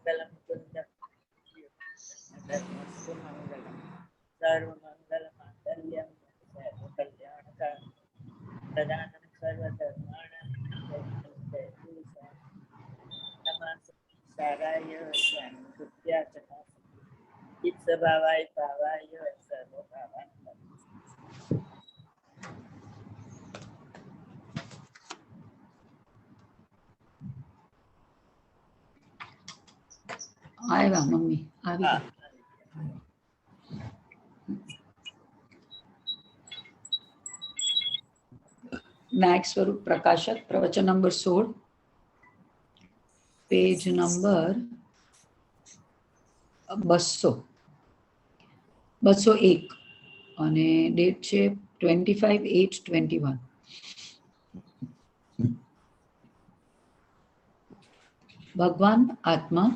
सर्वमंगलम कुंदम सर्वमंगलमांगल्यं सर्वकल्याणकारि प्रदानं सर्वधर्माणां नमस्काराय स्वामिभृत्याचना इत्सभावाय भावाय सर्वभावाय આવ્યા મમ્મી આવી ગયા. નાયક સ્વરૂપ પ્રકાશક પ્રવચન નંબર 16 પેજ નંબર 201 અને ડેટ છે 25/8/21. ભગવાન આત્મા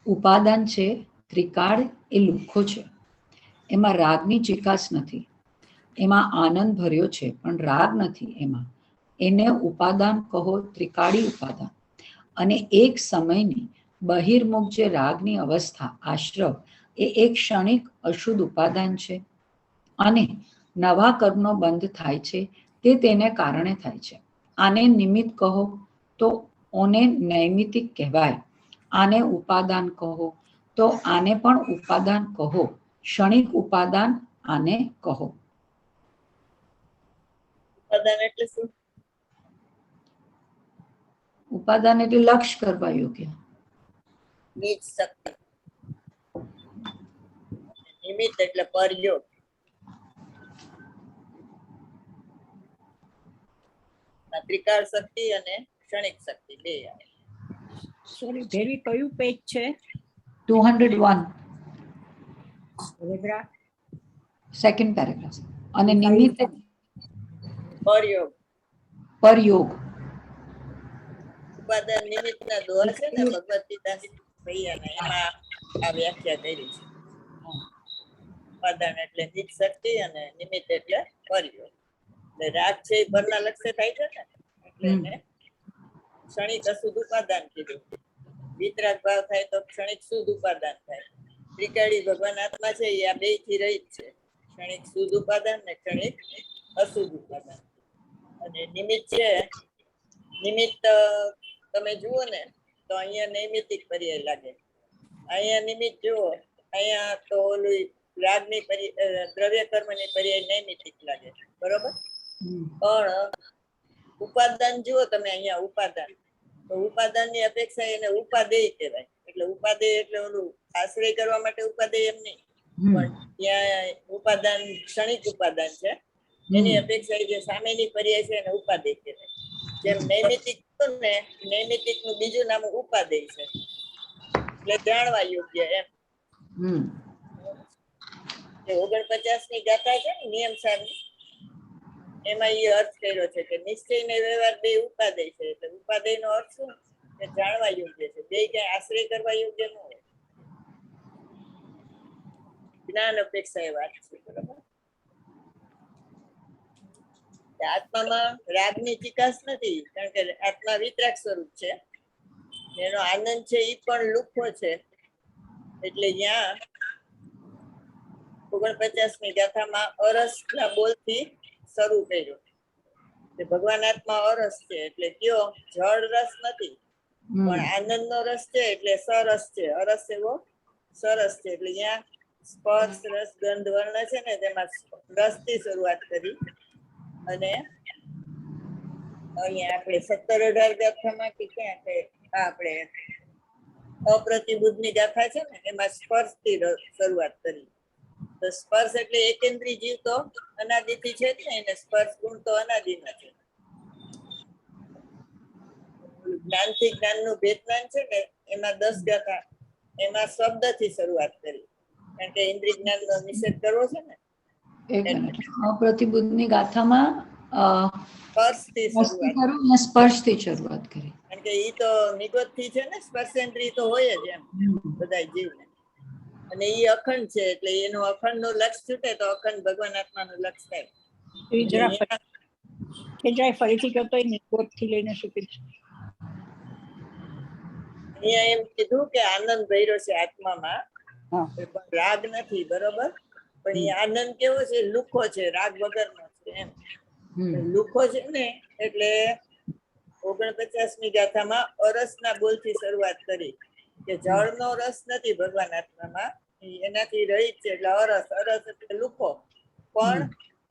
ઉપાદાન છે, ત્રિકાળ એ લુખ્ખો છે, એમાં રાગની ચિકાસ નથી, એમાં આનંદ ભર્યો છે પણ રાગ નથી એમાં, એને ઉપાદાન કહો, ત્રિકાળી ઉપાદાન. અને એક સમયની બહિર્મુખ જે રાગની અવસ્થા આશ્રવ એ એક ક્ષણિક અશુદ્ધ ઉપાદાન છે અને નવા કર્મનો બંધ થાય છે તે તેને કારણે થાય છે. આને નિમિત્ત કહો તો ઓને નૈમિતિક કહેવાય, આને ઉપાદાન કહો તો આને પણ ઉપાદાન કહો, ક્ષણિક ઉપાદાન આને કહો. ઉપાદાન એટલે શું? ઉપાદાન એટલે લક્ષ્ય કરવા યોગ્ય, નિજ શક્તિ. નિમિત્ત એટલે પરયોગ. ત્રિકાળ શક્તિ અને ક્ષણિક શક્તિ બે આવે. સોરી દેવી, કયું પેજ છે? 201 પેરેગ્રાફ, સેકન્ડ પેરેગ્રાફ. અને નિમિત્ત પરયોગ. પરયોગ. ઉપાદાન નિમિત્તના દોર છે ને ભગવદ ગીતાની ભૈયાના, એમાં આ વ્યાખ્યા કરી છે. ઉપાદાન એટલે નિજ શક્તિ અને નિમિત્ત એટલે પરયોગ. એટલે રાગ છે એ પરના લક્ષ્ય થાય છે ને, એટલે એને ક્ષણિક અશુદ્ધ ઉપાદાન કીધું. વિતરાગ ભાવ થાય તો ક્ષણિક શુદ્ધ ઉપાદાન થાય. ત્રિકાળી ભગવાન આત્મા છે એ આ બે થી રહિત છે, ક્ષણિક શુદ્ધ ઉપાદાન ને ક્ષણિક અશુદ્ધ ઉપાદાન. અને નિમિત્ત છે, નિમિત્ત તમે જુઓ ને તો અહીંયા નૈમિતિક પર્યાય લાગે. અહીંયા નિમિત્ત જુઓ, અહીંયા તો ઓલું રાગની દ્રવ્ય કર્મની પર્યાય નૈમિતિક લાગે, બરોબર? પણ ઉપાદાન જુઓ તમે, અહીંયા ઉપાદાન, તો ઉપાદાનની અપેક્ષા એને ઉપાદેય કહેવાય. એટલે ઉપાદેય એટલે ઓલું આશ્રય કરવા માટે ઉપાદેય એમ નહીં, પણ ત્યાં ઉપાદાન ક્ષણિક ઉપાદાન છે, એની અપેક્ષા જે સામેની પર્યાય છે એને ઉપાદેય કહેવાય. જેમ નૈમિતિક ને, નૈમિતિક નું બીજું નામ ઉપાદેય છે, એટલે જાણવા યોગ્ય એમ. 49 ની ગાથા છે ને નિયમ સારની, એમાં એ અર્થ કર્યો છે કે નિશ્ચય ને વ્યવહાર બે ઉપાદેય છે. એટલે ઉપાદેય નો અર્થ શું? કે જાણવા યોગ્ય છે, બે ક્યાંય આશ્રય કરવા યોગ્ય ન હોય. જ્ઞાન અપેક્ષા એ વાત છે, બરાબર? આત્મામાં રાગની ચિકાસ નથી, કારણ કે આત્મા વિતરાગ સ્વરૂપ છે, એનો આનંદ છે એ પણ લુખ્ખો છે. એટલે ત્યાં 49 ની ગાથામાં અરસ ના બોલથી શરૂ કર્યો. ભગવાન આત્મા અરસ છે, એટલે કયો જળ રસ નથી, પણ આનંદ નો રસ છે, એટલે સરસ છે. અરસ એવો સરસ છે, એટલે ત્યાં સ્પર્શ રસ ગંધ વર્ણ છે ને, તેમાં રસ થી શરૂઆત કરી. અને અહીંયા આપણે 17-18 ગાથામાં કે ક્યાં આપણે અપ્રતિબુદ્ધ ની ગાથા છે ને, એમાં સ્પર્શ થી શરૂઆત કરી. તો સ્પર્શ એટલે એકેન્દ્રી જીવ તો અનાદિથી છે ને, એને સ્પર્શ ગુણ તો અનાદિમાં છે. જ્ઞાનથી જ્ઞાનનું ભેદજ્ઞાન છે ને, એમાં 10 ગાથા, એમાં શબ્દ થી શરૂઆત કરી, કારણ કે ઇન્દ્રિય જ્ઞાન નો નિષેધ કરવો છે ને. અપ્રતિબુદ્ધની ગાથામાં સ્પર્શથી શરૂઆત કરી, કારણ કે ઈ તો નિગત થી છે ને, સ્પર્શેન્દ્રિય તો હોય જ એમ બધા જીવને. અને ઈ અખંડ છે, એટલે એનું અખંડ નું લક્ષ છૂટે તો અખંડ ભગવાન આત્મા નું લક્ષ થાય. ફરીથી કરતો નિગત થી લઈને સુધી અહીંયા એમ કીધું કે આનંદ ભર્યો છે આત્મામાં, હા. પણ રાગ નથી, બરોબર? પણ એ આનંદ કેવો છે? લુખો છે, રાગ વગરનો છે એમ. લુખો છે ને એટલે 49મી ગાથામાં અરસના બોલથી શરૂઆત કરી કે જળનો રસ નથી ભગવાન આત્મામાં, એનાથી રહિત છે એટલે અરસ. અરસ એટલે લુખો, પણ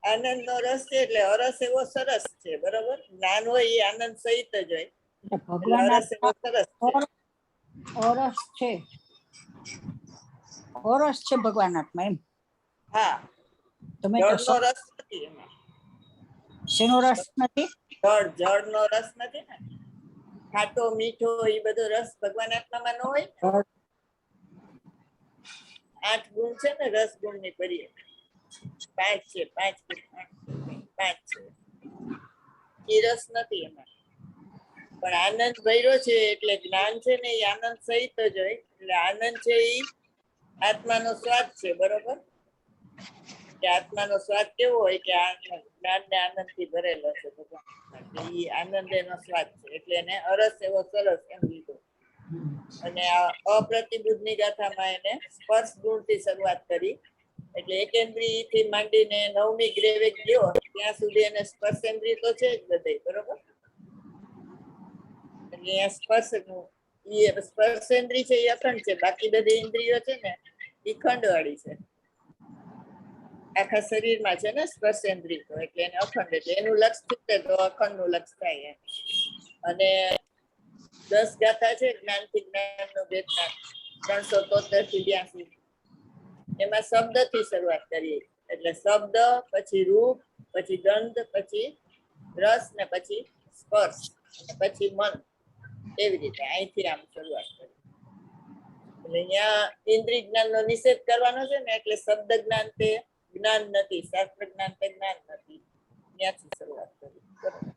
આનંદનો રસ છે એટલે અરસ એવો સરસ છે, બરોબર? જ્ઞાન હોય એ આનંદ સહિત જ હોય, એટલે ભગવાન અરસ એવો સરસ છે. ઓરસ છે, ઓરસ છે ભગવાન આત્મા એમ. હા, તમે તો જળનો રસ નથી એમાં. શેનો રસ નથી? જળનો રસ નથી ને, ખાટો મીઠો એ બધો રસ ભગવાન આત્મામાં ન હોય ને. 8 ગુણ છે ને, રસ ગુણની કરીએ 5 છે, 5 છે, એ રસ નથી એમાં. પણ આનંદ ભર્યો છે એટલે જ્ઞાન છે ને એ આનંદ સહિત જ હોય, એટલે આનંદ છે એ આત્માનો સ્વાદ છે, બરોબર? કે આત્માનો સ્વાદ કેવો હોય કે જ્ઞાન ને આનંદ થી ભરેલો છે ભગવાન, એ આનંદ એનો સ્વાદ છે, એટલે એને અરસ એવો સરસ એમ લીધો. અને આ અપ્રતિબુદ્ધની ગાથામાં એને સ્પર્શ ગુણથી શરૂઆત કરી, એટલે એકેન્દ્રિય થી માંડીને 9મી ગ્રેવે ગયો ત્યાં સુધી એને સ્પર્શેન્દ્રિય તો છે જ બધે, બરોબર? એટલે અહીંયા સ્પર્શેન્દ્રિય છે એ અખંડ છે, બાકી બધી ઇન્દ્રિયો છે ને એ ખંડવાળી છે. આખા શરીરમાં છે ને સ્પર્શેન્દ્રિય, તો એટલે એને અખંડ, એટલે એનું લક્ષ થશે તો અખંડ નું લક્ષ થાય એમ. અને 10 ગાથા છે જ્ઞાનથી જ્ઞાનનો ભેદના 373 થી 82, એમાં શબ્દ થી શરૂઆત કરીએ, એટલે શબ્દ, પછી રૂપ, પછી ગંધ, પછી રસ ને પછી સ્પર્શ અને પછી મન, એવી રીતે અહીંથી આમ શરૂઆત કરી. એટલે અહીંયા ઇન્દ્રિય જ્ઞાનનો નિષેધ કરવાનો છે ને, એટલે શબ્દ જ્ઞાન તે જ્ઞાન નથી, શાસ્ત્ર જ્ઞાન તે જ્ઞાન નથી, ત્યાંથી શરૂઆત કરી, બરોબર?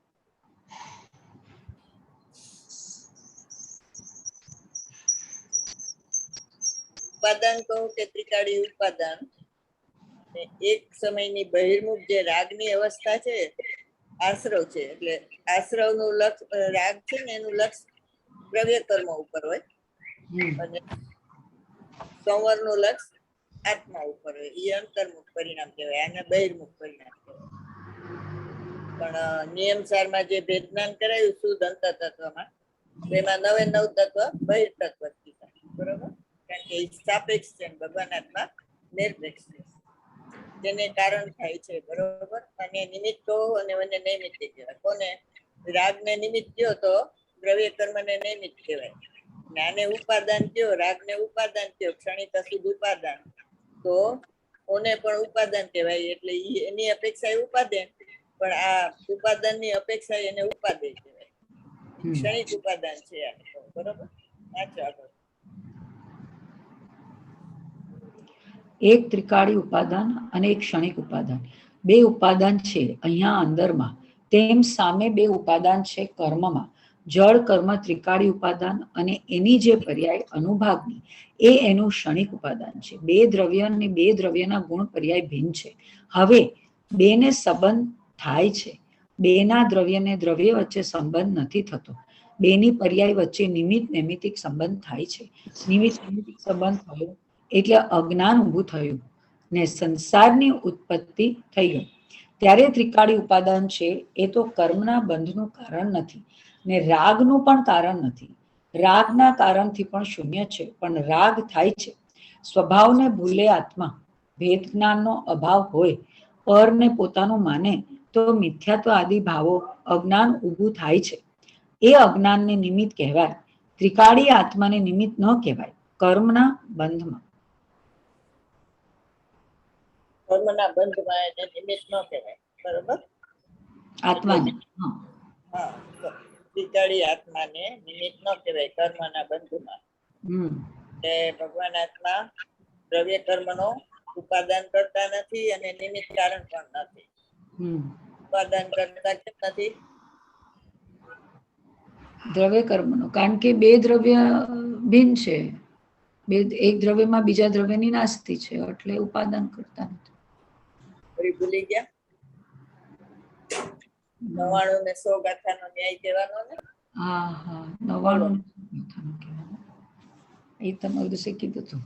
ઉપાદાન કહું કે ત્રિકાળી ઉપાદાન, એક સમયની બહિર્મુખ જે રાગની અવસ્થા છે, આશ્રવ છે, એટલે આશ્રવનું લક્ષ રાગ છે ને એનું લક્ષ દ્રવ્ય કર્મ ઉપર હોય, અને સંવરનું લક્ષ આત્મા ઉપર હોય, એ અંતર્મુખ પરિણામ કહેવાય, આને બહિર્મુખ પરિણામ કહેવાય. પણ નિયમસારમાં જે ભેદજ્ઞાન કરાયું શુદ્ધ અંતર તત્વમાં, તેમાં 9 તત્વ બહિર્તત્વ કીધા, બરોબર? કારણ કે એ સાપેક્ષ છે, ભગવાન આત્મા નિરપેક્ષ છે, જેને કારણ થાય છે, બરોબર? અને નિમિત્ત કહો અને મને નૈમિત્ત કહેવાય. કોને? રાગને નિમિત્ત કયો તો દ્રવ્ય કર્મને નૈમિત્ત કહેવાય, જ્ઞાને ઉપાદાન કયો, રાગને ઉપાદાન કયો, ક્ષણિક અશુદ્ધ ઉપાદાન, તો ઓને પણ ઉપાદાન કહેવાય, એટલે એની અપેક્ષા એ ઉપાદાન, પણ આ ઉપાદાનની અપેક્ષા એને ઉપાદેય કહેવાય, ક્ષણિક ઉપાદાન છે આ, બરોબર? સાચો. આગળ એક ત્રિકાળી ઉપાદાન અને એક ક્ષણિક ઉપાદાન, બે ઉપાદાન છે અહીંયા અંદરમાં, તેમ સામે બે ઉપાદાન છે કર્મમાં. જળ કર્મ ત્રિકાળી ઉપાદાન અને એની જે પર્યાય અનુભાગની એ એનું ક્ષણિક ઉપાદાન છે. બે દ્રવ્ય અને બે દ્રવ્યના ગુણ પર્યાય ભિન્ન છે. હવે બેને સંબંધ થાય છે, બેના દ્રવ્યને દ્રવ્ય વચ્ચે સંબંધ નથી થતો, બેની પર્યાય વચ્ચે નિમિત્ત નૈમિત્તિક સંબંધ થાય છે. નિમિત્ત નૈમિત્તિક સંબંધ થયો એટલે અજ્ઞાન ઊભું થયું ને સંસારની ઉત્પત્તિ થઈ ગઈ. ત્યારે ત્રિકાળી ઉપાદાન છે એ તો કર્મના બંધનું કારણ નથી ને રાગનું પણ કારણ નથી. રાગના કારણથી પણ શૂન્ય છે, પણ રાગ થાય છે. સ્વભાવને ભૂલે આત્મા, ભેદ જ્ઞાનનો અભાવ હોય, પરને પોતાનું માને તો મિથ્યાત્વ આદિ ભાવો અજ્ઞાન ઊભું થાય છે. એ અજ્ઞાનને નિમિત્ત કહેવાય. ત્રિકાળી આત્માને નિમિત્ત ન કહેવાય. કર્મના બંધમાં, કર્મના બંધમાં એને નિમિત્ત ન કહેવાય, બરોબર? આત્માને હા, ત્રિકાળી આત્માને નિમિત્ત ન કહેવાય કર્મના બંધમાં. એટલે ભગવાન આત્મા દ્રવ્ય કર્મનો ઉપાદાન કરતા નથી અને નિમિત્ત કારણ પણ નથી. ઉપાદાન કરતા કેમ નથી? દ્રવ્ય કર્મનો, કારણ કે બે દ્રવ્ય ભિન્ન છે, એક દ્રવ્યમાં બીજા દ્રવ્યની નાસ્તિ છે, એટલે ઉપાદાન કરતા નથી. ભૂલી ગયા? 99 ને 100 ગાથાનો ન્યાય કહેવાનો ને? હા, 99 ગાથાનો કહેવાનો. એ તમારું દિવસે કીધું હતું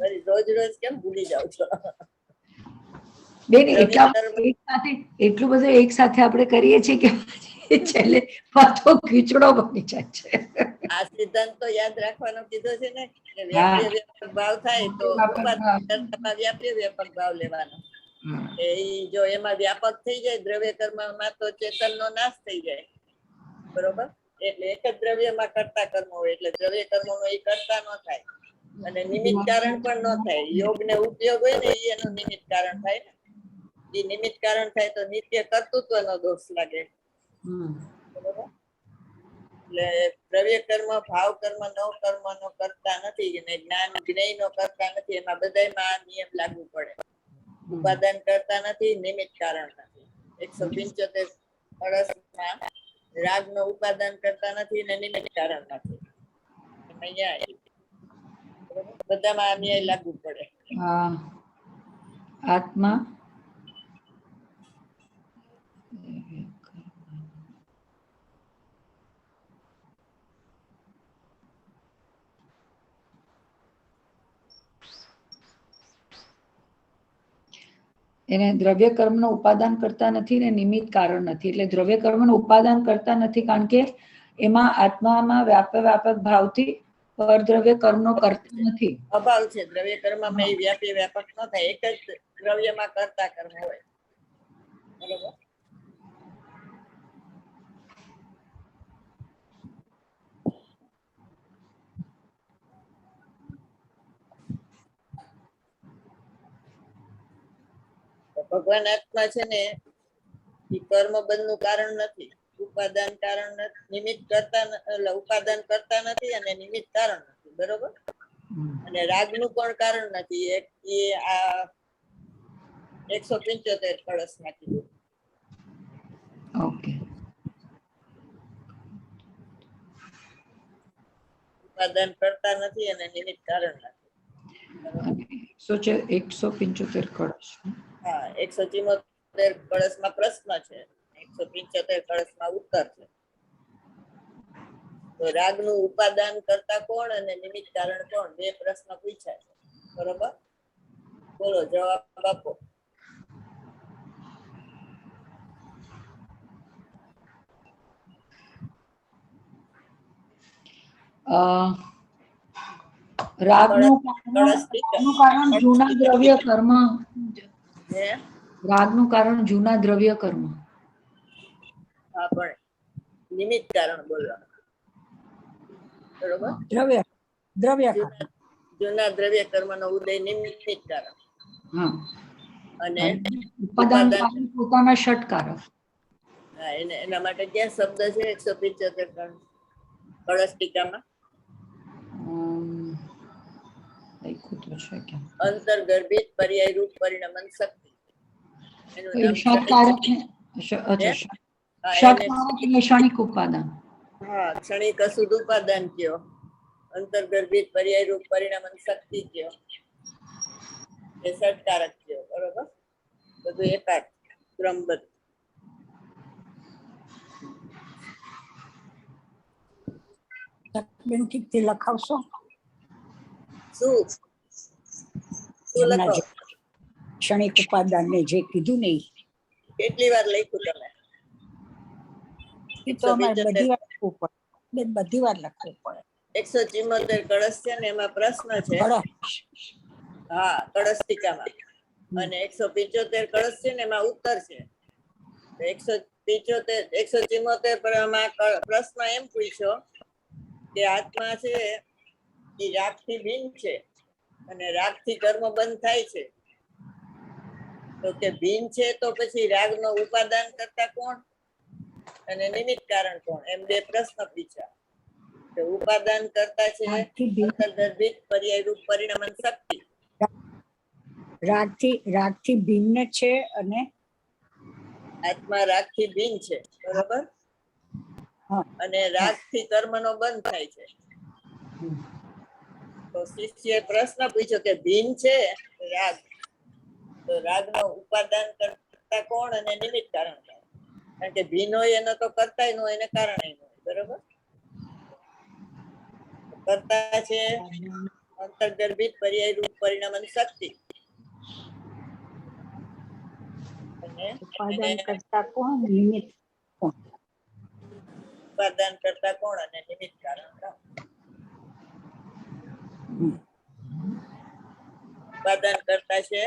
વળી રોજ રોજ કેમ ભૂલી જાવ છો? બેન. દ્રવ્ય એટલા કર્મ એક સાથે એટલું બધું એક સાથે આપણે કરીએ છીએ કે છેલ્લે પાછો ખીચડો બની જાય છે. આ સિદ્ધાંત તો યાદ રાખવાનો કીધો છે ને કે હા. વ્યાપ્ય વ્યાપક ભાવ થાય તો વ્યાપક ઉપાદાન ભાવ. કરતામાં વ્યાપ્ય વ્યાપક ભાવ લેવાનો. હા. એ ઈ જો એમાં વ્યાપક થઈ જાય દ્રવ્ય કર્મમાં તો ચેતનનો નાશ થઈ જાય. બરોબર? એટલે એક જ દ્રવ્યમાં કરતા કર્મ હોય એટલે દ્રવ્ય કર્મનો એ કરતા ન થાય. અને નિમિત્ત કારણ પણ ન થાય. યોગ ને ઉપયોગ હોય ને એ એનું નિમિત્ત કારણ થાય ને. એ નિમિત્ત કારણ થાય તો નિત્ય કર્તૃત્વનો દોષ લાગે. બરોબર? એટલે દ્રવ્ય કર્મ, ભાવ કર્મ, નવ કર્મ નો કરતા નથી અને જ્ઞાન જ્ઞેય નો કરતા નથી. એમાં બધાયમાં આ નિયમ લાગુ પડે. ઉપાદાન કરતા નથી, નિમિત્ત કારણ નથી. 175 કળશમાં રાગ નો ઉપાદાન કરતા નથી અને નિમિત્ત કારણ નથી. અહીંયા બધામાં આ ન્યાય લાગુ પડે. આત્મા એને દ્રવ્ય કર્મનો ઉપાદાન કરતા નથી ને નિમિત્ત કારણ નથી. એટલે દ્રવ્ય કર્મનો ઉપાદાન કરતા નથી કારણ કે એમાં આત્મામાં વ્યાપક ભાવથી પરદ્રવ્ય કર્મનો કરતા નથી. અભાવ છે દ્રવ્ય કર્મમાં એ વ્યાપી વ્યાપક ન થાય. એક જ દ્રવ્યમાં કરતા કર્મ હોય. બરોબર? ભગવાન આત્મા છે ને એ કર્મ બંધનું કારણ નથી. ઉપાદાન કારણ નથી, નિમિત્ત કરતા ઉપાદાન કરતા નથી અને નિમિત્ત કારણ નથી. બરોબર? અને રાગનું પણ કારણ નથી. એ આ 175 કળશમાં કીધું. ઓકે. ઉપાદાન કરતા નથી અને નિમિત્ત કારણ નથી. 175 કળશ. હા, 174 કળશમાં પ્રશ્ન છે, 175 કળશમાં ઉત્તર છે. તો રાગનું ઉપાદાન કરતા કોણ અને નિમિત્ત કારણ કોણ? બે પ્રશ્ન પૂછ્યા છે. બરોબર? બોલો જવાબ આપો. રાગનું કારણ જૂના દ્રવ્ય કર્મ. રાગનું કારણ જૂના દ્રવ્ય કર્મ. હા, પણ નિમિત્ત કારણ બોલવાનું. બરોબર? દ્રવ્ય જૂના દ્રવ્ય કર્મનો ઉદય નિમિત્ત કારણ. હા. અને ઉપાદાન કારણ પોતાના ષટકારક. હા, એના માટે ક્યાં શબ્દ છે 175 કળશ ટીકામાં? અંતર્ગર્ભિત પર્યાય રૂપ પરિણમન શક્તિ. એનું નામ ષટકારક એટલે ક્ષણિક ઉપાદાન. હા, ક્ષણિક અશુદ્ધ ઉપાદાન કયો, અંતર્ગર્ભિત પર્યાય રૂપ પરિણમન શક્તિ કયો, એ ષટકારક કયો. બરોબર? બધું એકાદ ક્રમબદ્ધ. ઠીકથી લખાવશો? શું લખો? ક્ષણિક ઉપાદાન ને જે કીધું ને કેટલી વાર લખ્યું તમે? એ તો અમારે બધી વાર લખવું પડે. બધી વાર લખવું પડે. 174 કળશ છે ને એમાં પ્રશ્ન છે. હા, કળશ ટીકામાં. અને 175 કળશ છે ને એમાં ઉત્તર છે. 174 પર આમાં પ્રશ્ન એમ પૂછ્યો કે આત્મા છે એ રાગથી ભિન્ન છે અને રાગથી કર્મ બંધ થાય છે. તો કે ભિન્ન છે તો પછી રાગનો ઉપાદાન કરતા કોણ અને નિમિત્ત કારણ કોણ? એમ બે પ્રશ્ન પૂછ્યા. કે ઉપાદાન કરતા છે અંતર્ગર્ભિત પર્યાય રૂપ પરિણમન શક્તિ. રાગથી ભિન્ન છે અને આત્મા રાગથી ભિન્ન છે. બરોબર? અને રાગથી કર્મનો બંધ થાય છે. તો શિષ્યએ પ્રશ્ન પૂછ્યો કે ભિન્ન છે રાગ, તો રાગનો ઉપાદાન કરતા કોણ અને નિમિત્ત કારણ કોણ? કારણ કે ભિન્ન હોય એનો તો કરતા ન હોય એને કારણે ન હોય. બરોબર? કરતા છે અંતર્ગર્ભિત પર્યાય રૂપ પરિણમન શક્તિ અને ઉપાદાન કરતા કોણ, નિમિત્ત કોણ? ઉપાદાન કરતા કોણ અને નિમિત્ત કારણ કોણ? ઉપાદાન કરતા છે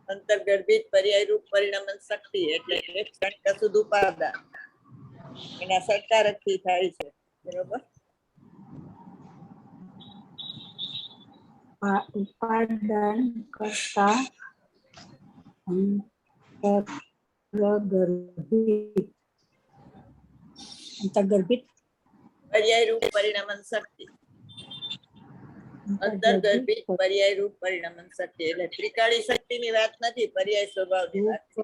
અંતર્ગર્ભિત પર્યાય રૂપ પરિણમન શક્તિ, એટલે કે ક્ષણિક અશુદ્ધ ઉપાદાન એના સત્કારકથી થાય છે. બરોબર. ઉપાદાન કરતા અંતર્ગર્ભિત પર્યાય રૂપ પરિણમન શક્તિ, અંતર્ગર્ભિત પર્યાય રૂપ પરિણમન શક્તિ એટલે ત્રિકાળી શક્તિની વાત નથી, પર્યાય સ્વભાવની વાત છે.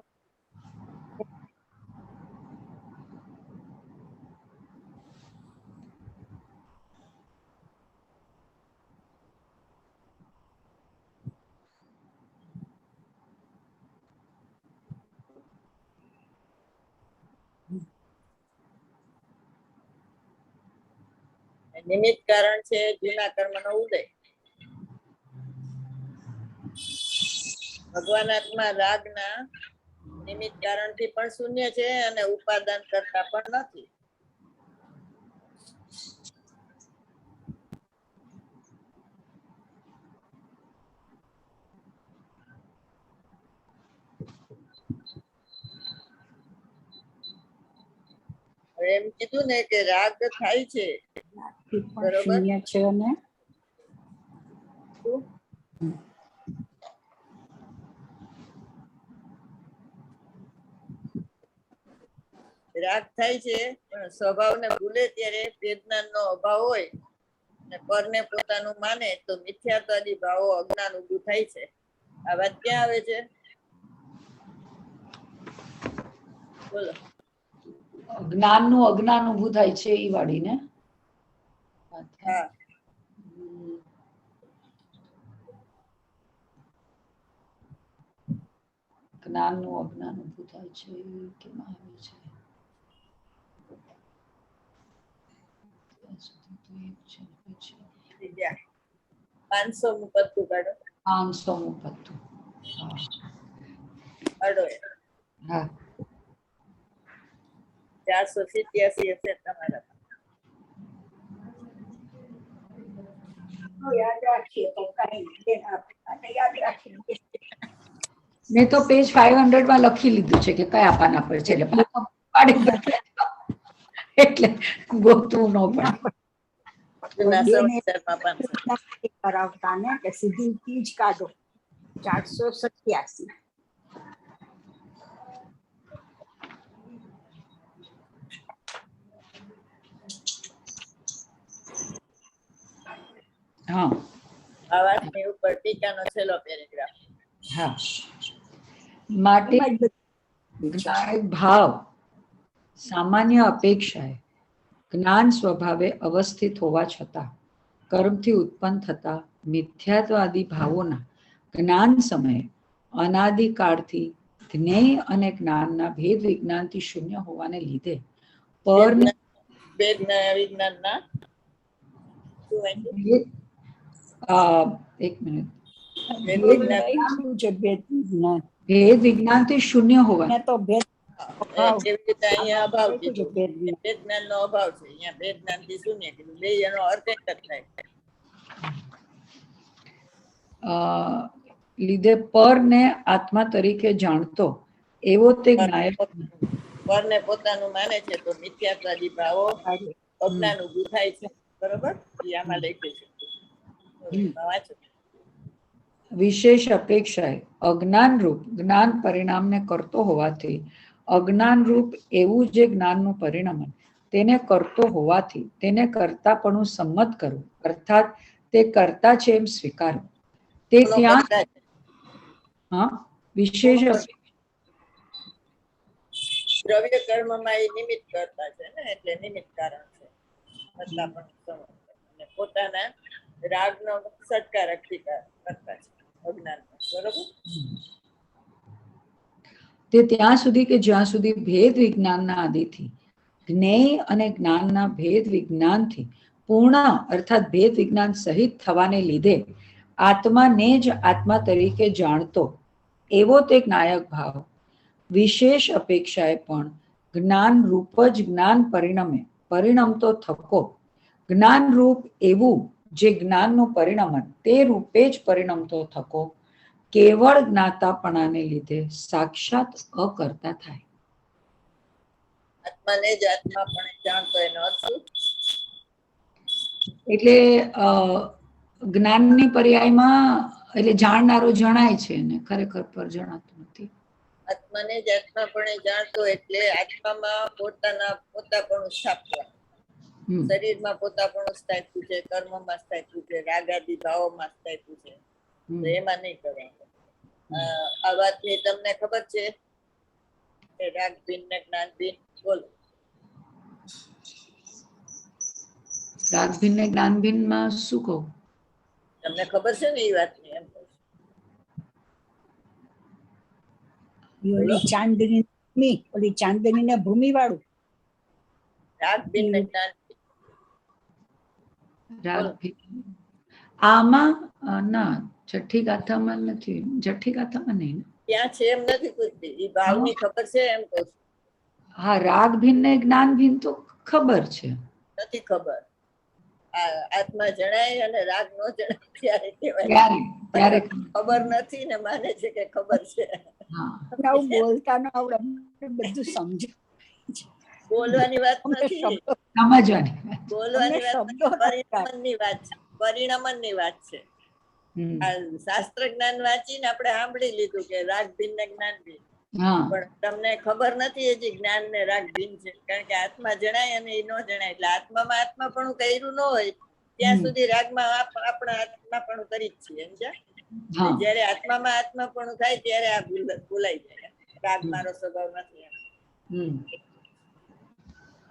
નિમિત્ત કારણ છે જૂના કર્મનો ઉદય. ભગવાનાત્મા રાગના નિમિત્ત કારણથી પણ શૂન્ય છે અને ઉપાદાન કરતા પણ નથી. એમ કીધું ને કે રાગ થાય છે, બરોબર, શૂન્ય છે અને રાગ થાય છે પણ સ્વભાવને ભૂલે ત્યારે વેદનાનો અભાવ હોય અને પરને પોતાનું માને તો મિથ્યાત્વાદી ભાવો અજ્ઞાન ઊભું થાય છે. આ વાત ક્યાં આવે છે? બોલો. જ્ઞાનનું અજ્ઞાન ઊભું થાય છે એ વાળી ને? હા, જ્ઞાનનું અજ્ઞાન ઊભું થાય છે કેમ આવે છે? 500મું પત્તું કાઢો. 500મું પત્તું. કાઢો. હા, 487 હશે તમારા. યાદ રાખીએ તો કઈ યાદ રાખીએ. મેં તો પેજ 500 માં લખી લીધું છે કે કયા પાના પર છે, એટલે ગોતવું ન પડે. કરાવતા ને કે સીધી તીજ કાઢો. 487. હા, આ વાતની ઉપર ટીકાનો છેલ્લો પેરેગ્રાફ. હા, માટે જ્ઞાન ભાવ સામાન્ય અપેક્ષાએ જ્ઞાન સ્વભાવે અવસ્થિત હોવા છતાં કર્મથી ઉત્પન્ન થતા મિથ્યાત્વાદી ભાવોના જ્ઞાન સમયે અનાદિકાળથી જ્ઞેય અને જ્ઞાનના ભેદ વિજ્ઞાનથી શૂન્ય હોવાને લીધે પર વિજ્ઞાનના એક મિનિટ, ભેદ વિજ્ઞાનથી શૂન્ય હોવા તો ભેદ એવી રીતે અહીંયા અભાવ કીધું. ભેદ જ્ઞાનનો અભાવ છે, અહીંયા ભેદ જ્ઞાનથી શૂન્ય કીધું. બે એનો અર્થ એક જ થાય. લીધે પરને આત્મા તરીકે જાણતો એવો તે જ્ઞાયક પરને પોતાનું માને છે તો મિથ્યાત્વાદી ભાવો અજ્ઞાન ઊભું થાય છે. બરોબર, એ આમાં લખ્યું છે. વાંચો. વિશેષ અપેક્ષાએ અજ્ઞાન રૂપ જ્ઞાન પરિણામને કરતો હોવાથી અજ્ઞાન રૂપ એવું જે જ્ઞાનનું પરિણમન તેને કરતો હોવાથી તેને કર્તાપણું સંમત કરવું, અર્થાત તે કરતા છે એમ સ્વીકારવું. તે ત્યાં વિશેષ દ્રવ્ય કર્મમાં એ નિમિત્ત કરતા છે ને, એટલે નિમિત્ત કારણ છે. અને પોતાના રાગનો સત્કારકથી કરતા છે અજ્ઞાન. બરોબર. તે ત્યાં સુધી કે જ્યાં સુધી ભેદ વિજ્ઞાનના આદિથી જ્ઞેય અને જ્ઞાનના ભેદ વિજ્ઞાનથી પૂર્ણ અર્થાત ભેદ વિજ્ઞાન સહિત થવાને લીધે આત્માને જ આત્મા તરીકે જાણતો એવો તે જ્ઞાયક ભાવ વિશેષ અપેક્ષાએ પણ જ્ઞાન રૂપ જ જ્ઞાન પરિણમે પરિણમતો થકો જ્ઞાન રૂપ એવું જે જ્ઞાનનું પરિણમન તે રૂપે જ પરિણમતો થકો કેવળ જ્ઞાતાપણાને લીધે સાક્ષાત અકર્તા થાય. આત્માને જ આત્માપણે જાણતો એનો અર્થ શું? એટલે જ્ઞાનની પર્યાયમાં એટલે જાણનારો જણાય છે ને ખરેખર પર જણાતું નથી. આત્માને જ આત્માપણે જાણતો એટલે આત્મામાં પોતાપણું સ્થાપવા. શરીરમાં પોતાપણું સ્થાપ્યું છે, કર્મમાં સ્થાપ્યું છે, રાગાદી ભાવોમાં સ્થાપ્યું છે, તો એમાં નહીં કરવાનું. આ વાતની તમને ખબર છે કે રાગ ભિન્ન ને જ્ઞાન ભિન્ન? બોલો. રાગ ભિન્ન ને જ્ઞાન ભિન્ન માં શું કહું? તમને ખબર છે ને એ વાતની? એમ ઓલી ચાંદની ને ભૂમિ વાળું રાગ ભિન્ન ને જ્ઞાન રાગ ભિન્ન આમાં ના છઠ્ઠી ગાથામાં નથી. છઠ્ઠી ગાથામાં નહીં ને? ત્યાં છે એમ નથી પૂછતી, એ ભાવની ખબર છે એમ કહું છું. હા, રાગ ભિન્ન ને જ્ઞાન ભિન્ન તો ખબર છે. નથી ખબર. આત્મા જણાય અને રાગ નો જણાય ત્યારે કહેવાય ત્યારે ખબર નથી ને માને છે કે ખબર છે. આવું બોલતા ન આવડે, બધું સમજ બોલવાની વાત નથી, સમજવાની બોલવાની વાત નથી, પરિણમનની વાત છે. પરિણમનની વાત છે. શાસ્ત્ર જ્ઞાન વાંચીને આપણે સાંભળી લીધું કે રાગ ભિન્ન ને જ્ઞાન ભિન્ન, પણ તમને ખબર નથી હજી જ્ઞાન ને રાગ ભિન્ન છે. કારણ કે આત્મા જણાય અને એ ન જણાય. એટલે આત્મામાં આત્માપણું કર્યું ન હોય ત્યાં સુધી રાગમાં આપણે આત્માપણું કરી જ છીએ. સમજ્યા? જયારે આત્મામાં આત્માપણું થાય ત્યારે આ ભૂલાઈ જાય. રાગ મારો સ્વભાવ નથી.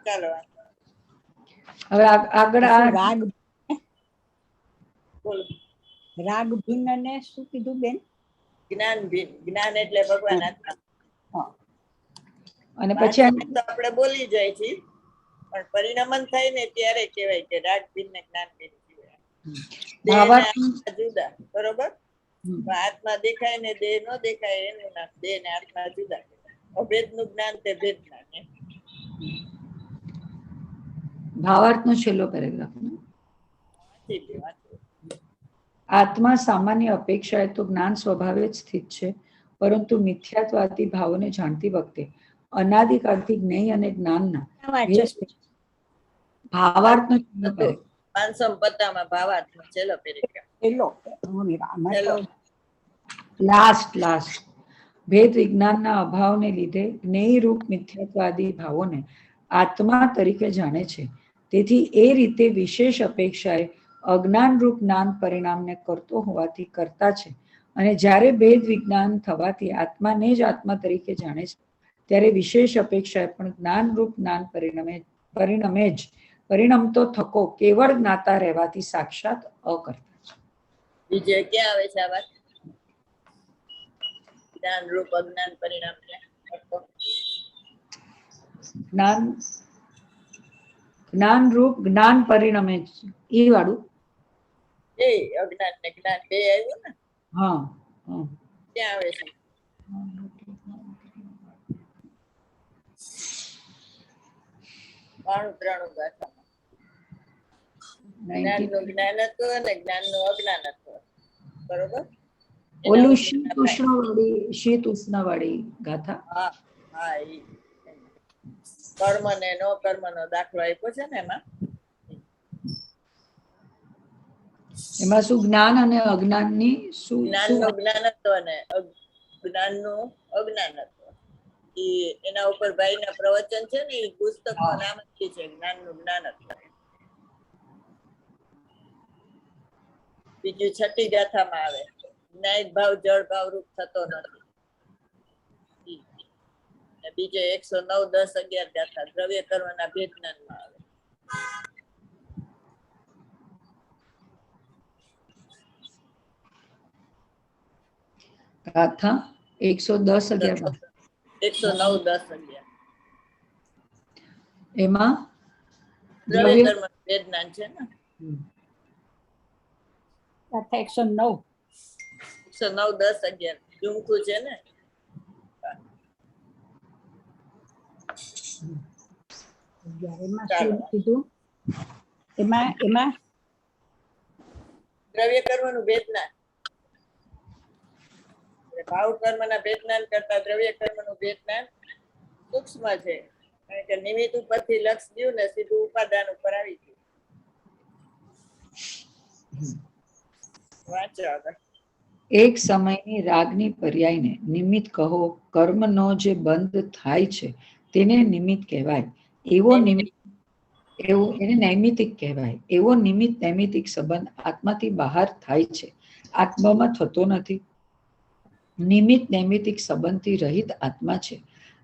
ચાલો હવે આગળ રાગ બોલો. રાગ ભિન્ન ને શું કીધું બેન? જ્ઞાન ભિન્ન. જ્ઞાન એટલે ભગવાન આત્મા. અને પછી આપણે બોલી જાય છે, પણ પરિણમન થાય ને ત્યારે કહેવાય કે રાગ ભિન્ન ને જ્ઞાન ભિન્ન જુદા. બરોબર? આત્મા દેખાય ને દેહ ન દેખાય એનું નામ દેહ ને આત્મા જુદા. અભેદ નું જ્ઞાન તે ભેદ જ્ઞાન. ભાવાર્થનો છેલ્લો પેરેગ્રાફ. આત્મા સામાન્ય અપેક્ષાએ તો જ્ઞાન સ્વભાવે જ સ્થિત છે, પરંતુ મિથ્યાત્વાદી ભાવોને જાણતી વખતે અનાદિકાળથી જ્ઞેય અને જ્ઞાનના ભાવાર્થનો છેલ્લો પેરેગ્રાફ. 550 ભાવાર્થનો છેલ્લો પેરેગ્રાફ. લાસ્ટ ભેદ વિજ્ઞાનના અભાવને લીધે જ્ઞેયરૂપ મિથ્યાત્વાદી ભાવોને આત્મા તરીકે જાણે છે. તેથી એ રીતે વિશેષ અપેક્ષાએ અજ્ઞાનરૂપ જ્ઞાન પરિણામને કરતો હોવાથી કરતા છે. અને જ્યારે ભેદ વિજ્ઞાન થવાથી આત્માને જ આત્મા તરીકે જાણે છે ત્યારે વિશેષ અપેક્ષાએ પણ જ્ઞાનરૂપ જ્ઞાન પરિણમે જ પરિણમતો થકો કેવળ જ્ઞાતા રહેવાથી સાક્ષાત અકર્તા છે. બીજે ક્યાં આવે છે આ વાત? જ્ઞાન રૂપ અજ્ઞાન પરિણામ જ્ઞાન રૂપ જ્ઞાન પરિણમે એ વાળું એ અજ્ઞાન ને જ્ઞાન બે આવ્યું ને? હા, ક્યાં આવે છે? જ્ઞાનનું જ્ઞાનત્વ અને જ્ઞાનનું અજ્ઞાનત્વ. બરોબર? ઓલું શીત ઉષ્ણ વાળી ગાથા. હા, એ કર્મ ને નો કર્મ નો દાખલો આપ્યો છે ને એમાં શું જ્ઞાન અને અજ્ઞાનની શું? જ્ઞાનનું જ્ઞાનત્વ અને જ્ઞાનનું અજ્ઞાનત્વ. એના ઉપર ભાઈના પ્રવચન છે ને, એ પુસ્તકનું નામ જ છે જ્ઞાનનું જ્ઞાનત્વ. બીજું છઠ્ઠી ગાથામાં આવે જ્ઞાન ભાવ જળ ભાવ રૂપ થતો નથી. બીજો 109, 10, 11 ગાથા દ્રવ્ય કર્મના ભેદ જ્ઞાનમાં આવે. ગાથા 110, 11. 109, 10, 11. એમાં દ્રવ્ય કર્મ વેદ જ્ઞાન છે ને. તથા 109 109, 10, 11 ઝુમખું છે ને. એમાં ચાલો. શું કીધું? એમાં દ્રવ્ય કર્મ નું વેદ જ્ઞાન, ભાવ કર્મ ના ભેદ જ્ઞાન કરતા દ્રવ્ય કર્મ નું ભેદ જ્ઞાન સૂક્ષ્મ છે, કારણ કે નિમિત્ત ઉપરથી લક્ષ ગયું ને સીધું ઉપાદાન ઉપર આવી ગયું. વાંચો આગળ. એક સમયની રાગની પર્યાયને નિમિત્ત કહો. કર્મનો જે બંધ થાય છે તેને નિમિત્ત કહેવાય. એવો નિમિત્ત એને નૈમિતિક કહેવાય. એવો નિમિત્ત નૈમિતિક સંબંધ આત્માથી બહાર થાય છે, આત્મામાં થતો નથી. નિમિત્ત નૈમિતિક સંબંધથી રહિત આત્મા છે.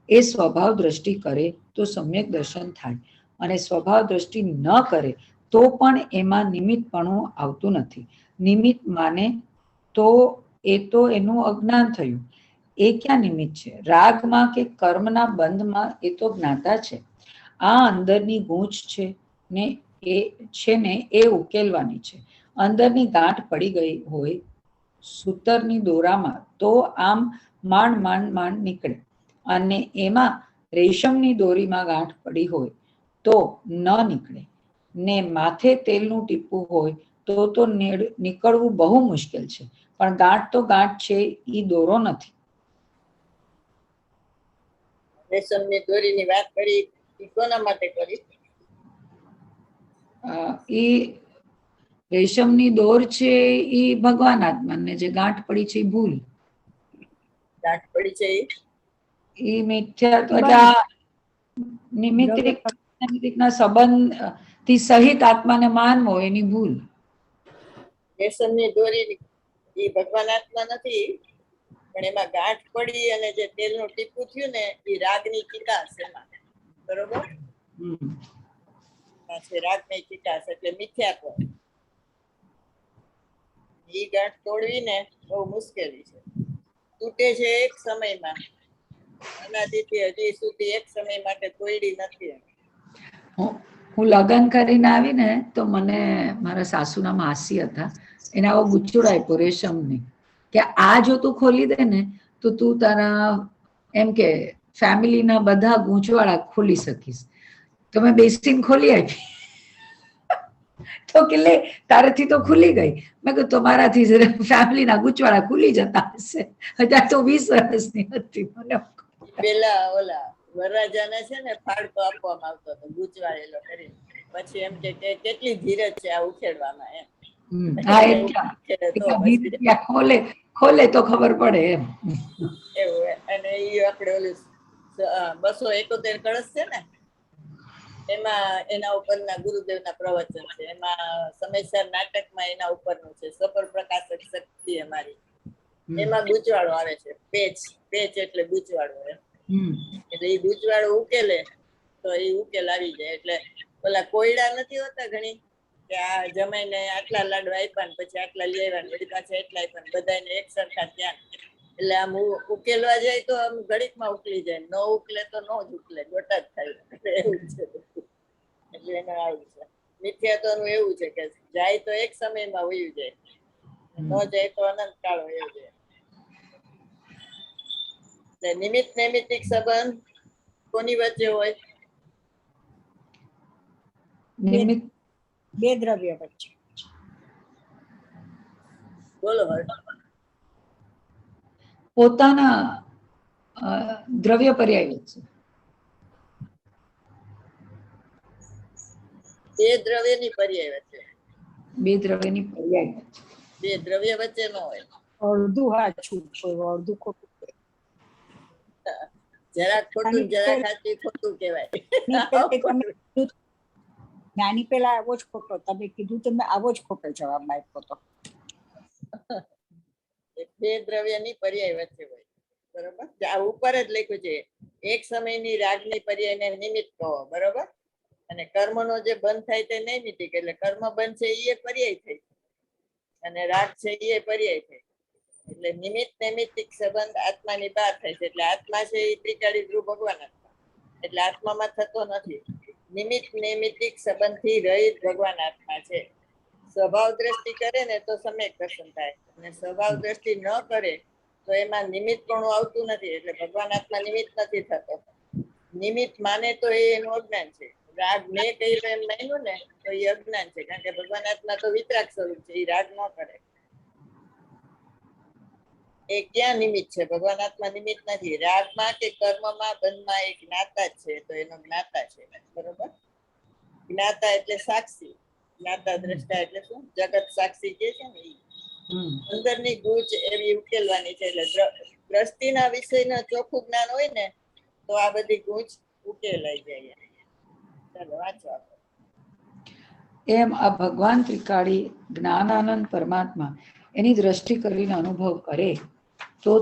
એ સ્વભાવ દ્રષ્ટિ કરે તો સમ્યક દર્શન થાય, અને સ્વભાવ દ્રષ્ટિ ન કરે તો પણ એમાં નિમિત્તપણું આવતું નથી. નિમિત્ત માને તો એ તો એનું અજ્ઞાન થયું. એ ક્યાં નિમિત્ત છે? રાગમાં કે કર્મના બંધમાં એ તો જ્ઞાતા છે. આ અંદરની ગૂંચ છે ને એ ઉકેલવાની છે. અંદરની ગાંઠ પડી ગઈ હોય સૂતરની દોરામાં તો આમ માંડ નીકળે, અને એમાં રેશમની દોરીમાં ગાંઠ પડી હોય તો ન નીકળે, ને માથે તેલનું ટીપું હોય તો નીકળવું બહુ મુશ્કેલ છે. પણ ગાંઠ તો ગાંઠ છે, ઈ દોરો નથી. રેશમની દોરીની વાત કરી, ઈ કોના માટે કરી? ઈ રેશમની દોર છે ઈ ભગવાન આત્માને, જે ગાંઠ પડી છે ઈ ભૂલ. ગાંઠ પડી છે ઈ મિથ્યા, એટલે નિમિત્તિકના સંબંધ થી સહિત આત્માને માનવો એની ભૂલ. રેશમની દોરી ઈ ભગવાન આત્મા નથી, પણ એમાં ગાંઠ પડી અને જે તેલનું ટીપું થયું ને એ રાગની ચિકાસ એમાં, બરોબર? છે રાગની ચિકાસ એટલે મિથ્યાત્વ. ઈ ગાંઠ તોડવી ને બહુ મુશ્કેલી છે. તૂટે છે એક સમયમાં, અનાદિથી હજી સુધી એક સમય માટે તોડી નથી. હું લગ્ન કરીને આવી ને તો મને મારા સાસુના માસી હતા, એને આવો ગુચ્છુડ આપ્યો રેશમની, કે આ જો તું ખોલી દે ને તો તું તારા એમ કે ફેમિલીના બધા ગૂંચવાળા ખોલી શકીશ. તો મેં બેસીને ખોલી આપી. તો કે લે તારેથી તો ખુલી ગઈ. મેં કહ્યું તમારાથી ફેમિલીના ગૂંચવાળા ખુલી જતા હશે. અત્યારે તો 20 વર્ષની હતી. મને પેલા ઓલા વરરાજાને છે ને ફાળતો આપવામાં આવતો હતો ગૂંચવાળેલો કરીને. પછી એમ કે કેટલી ધીરજ છે આ ઉખેડવામાં એમ. ખોલે તો ખબર પડે એમ. એવું. અને એ આપણે ઓલું 271 કળશ છે ને, એમાં એના ઉપરના ગુરુદેવના પ્રવચન છે. એમાં સમયસર નાટકમાં એના ઉપરનું છે સફર પ્રકાશક શક્તિ અમારી. એમાં ગૂંચવાળો આવે છે. પેચ એટલે ગૂંચવાળો એમ. એટલે એ ગૂંચવાળો ઉકેલે તો એ ઉકેલ આવી જાય. એટલે ઓલા કોયડા નથી હોતા ઘણી, કે આ જમાઈને આટલા લાડવા આપ્યા ને પછી આટલા લઈ આવ્યા ને વળી પાછા એટલા આપ્યા, બધાને એક સરખા ત્યાં. એટલે આમ ઉકેલવા જાય તો આમ ઘડીકમાં ઉકલી જાય, ન ઉકલે તો ન જ ઉકલે, ગોટા જ થાય. એવું છે. એટલે એને આવું છે. મિથ્યાત્વનું એવું છે કે જાય તો એક સમયમાં વયું જાય, ન જાય તો અનંત કાળ વયો જાય. નિમિત્ત નૈમિત્તિક સંબંધ કોની વચ્ચે હોય? બે દ્રવ્ય વચ્ચે. બોલો હર્ષ. પોતાના દ્રવ્ય પર્યાય વચ્ચે. બે દ્રવ્યની પર્યાય વચ્ચે. બે દ્રવ્યની પર્યાય વચ્ચે. બે દ્રવ્ય વચ્ચે ન હોય. અડધું હાચું, અડધું ખોટું. જરાક ખોટું, જરાક સાચું ખોટું કહેવાય. નાની પેલા આવો જ ખોટો તમે કીધું, તમે આવો જ ખોટો જવાબ આપ્યો હતો. બે દ્રવ્યની પર્યાય વચ્ચે હોય, બરોબર? આ ઉપર જ લખ્યું છે એક સમયની રાગની પર્યાયને નિમિત્ત કહો, બરોબર? અને કર્મનો જે બંધ થાય તે નૈમિત્તિક, એટલે કર્મ બંધ છે એ પર્યાય થઈ, અને રાગ છે એ પર્યાય થઈ. એટલે નિમિત્ત નૈમિત્તિક સંબંધ આત્માની બહાર થાય છે. એટલે આત્મા છે એ ત્રિકાળી ધ્રુવ ભગવાન આત્મા, એટલે આત્મામાં થતો નથી. નિમિત્ત નૈમિત્તિક સંબંધથી રહિત ભગવાન આત્મા છે. સ્વભાવ દ્રષ્ટિ કરે ને તો સમ્યક દર્શન થાય, અને સ્વભાવ દ્રષ્ટિ ન કરે તો એમાં નિમિત્તપણું આવતું નથી, એટલે ભગવાન આત્મા નિમિત્ત નથી થતો. નિમિત્ત માને તો એનું અજ્ઞાન છે. રાગ મેં કહ્યું એમ માન્યું ને તો એ અજ્ઞાન છે, કારણ કે ભગવાન આત્મા તો વિતરાગ સ્વરૂપ છે, એ રાગ ન કરે. એ ક્યાં નિમિત્ત છે? ભગવાન આત્મા નિમિત્ત નથી. રાગમાં કે કર્મમાં બંધમાં એ જ્ઞાતા જ છે, તો એનો જ્ઞાતા છે. બરોબર? જ્ઞાતા એટલે સાક્ષી, જ્ઞાતા દ્રષ્ટા એટલે શું? જગત સાક્ષી કે છે ને ઈ. અંદરની ગૂંચ એવી ઉકેલવાની છે, એટલે દ્રષ્ટિના વિષયના ચોખ્ખું જ્ઞાન હોય ને તો આ બધી ગૂંચ ઉકેલાઈ જાય. ચાલો વાંચો આપણે. એમ આ ભગવાન ત્રિકાળી જ્ઞાનાનંદ પરમાત્મા એની દ્રષ્ટિ કરીને અનુભવ કરે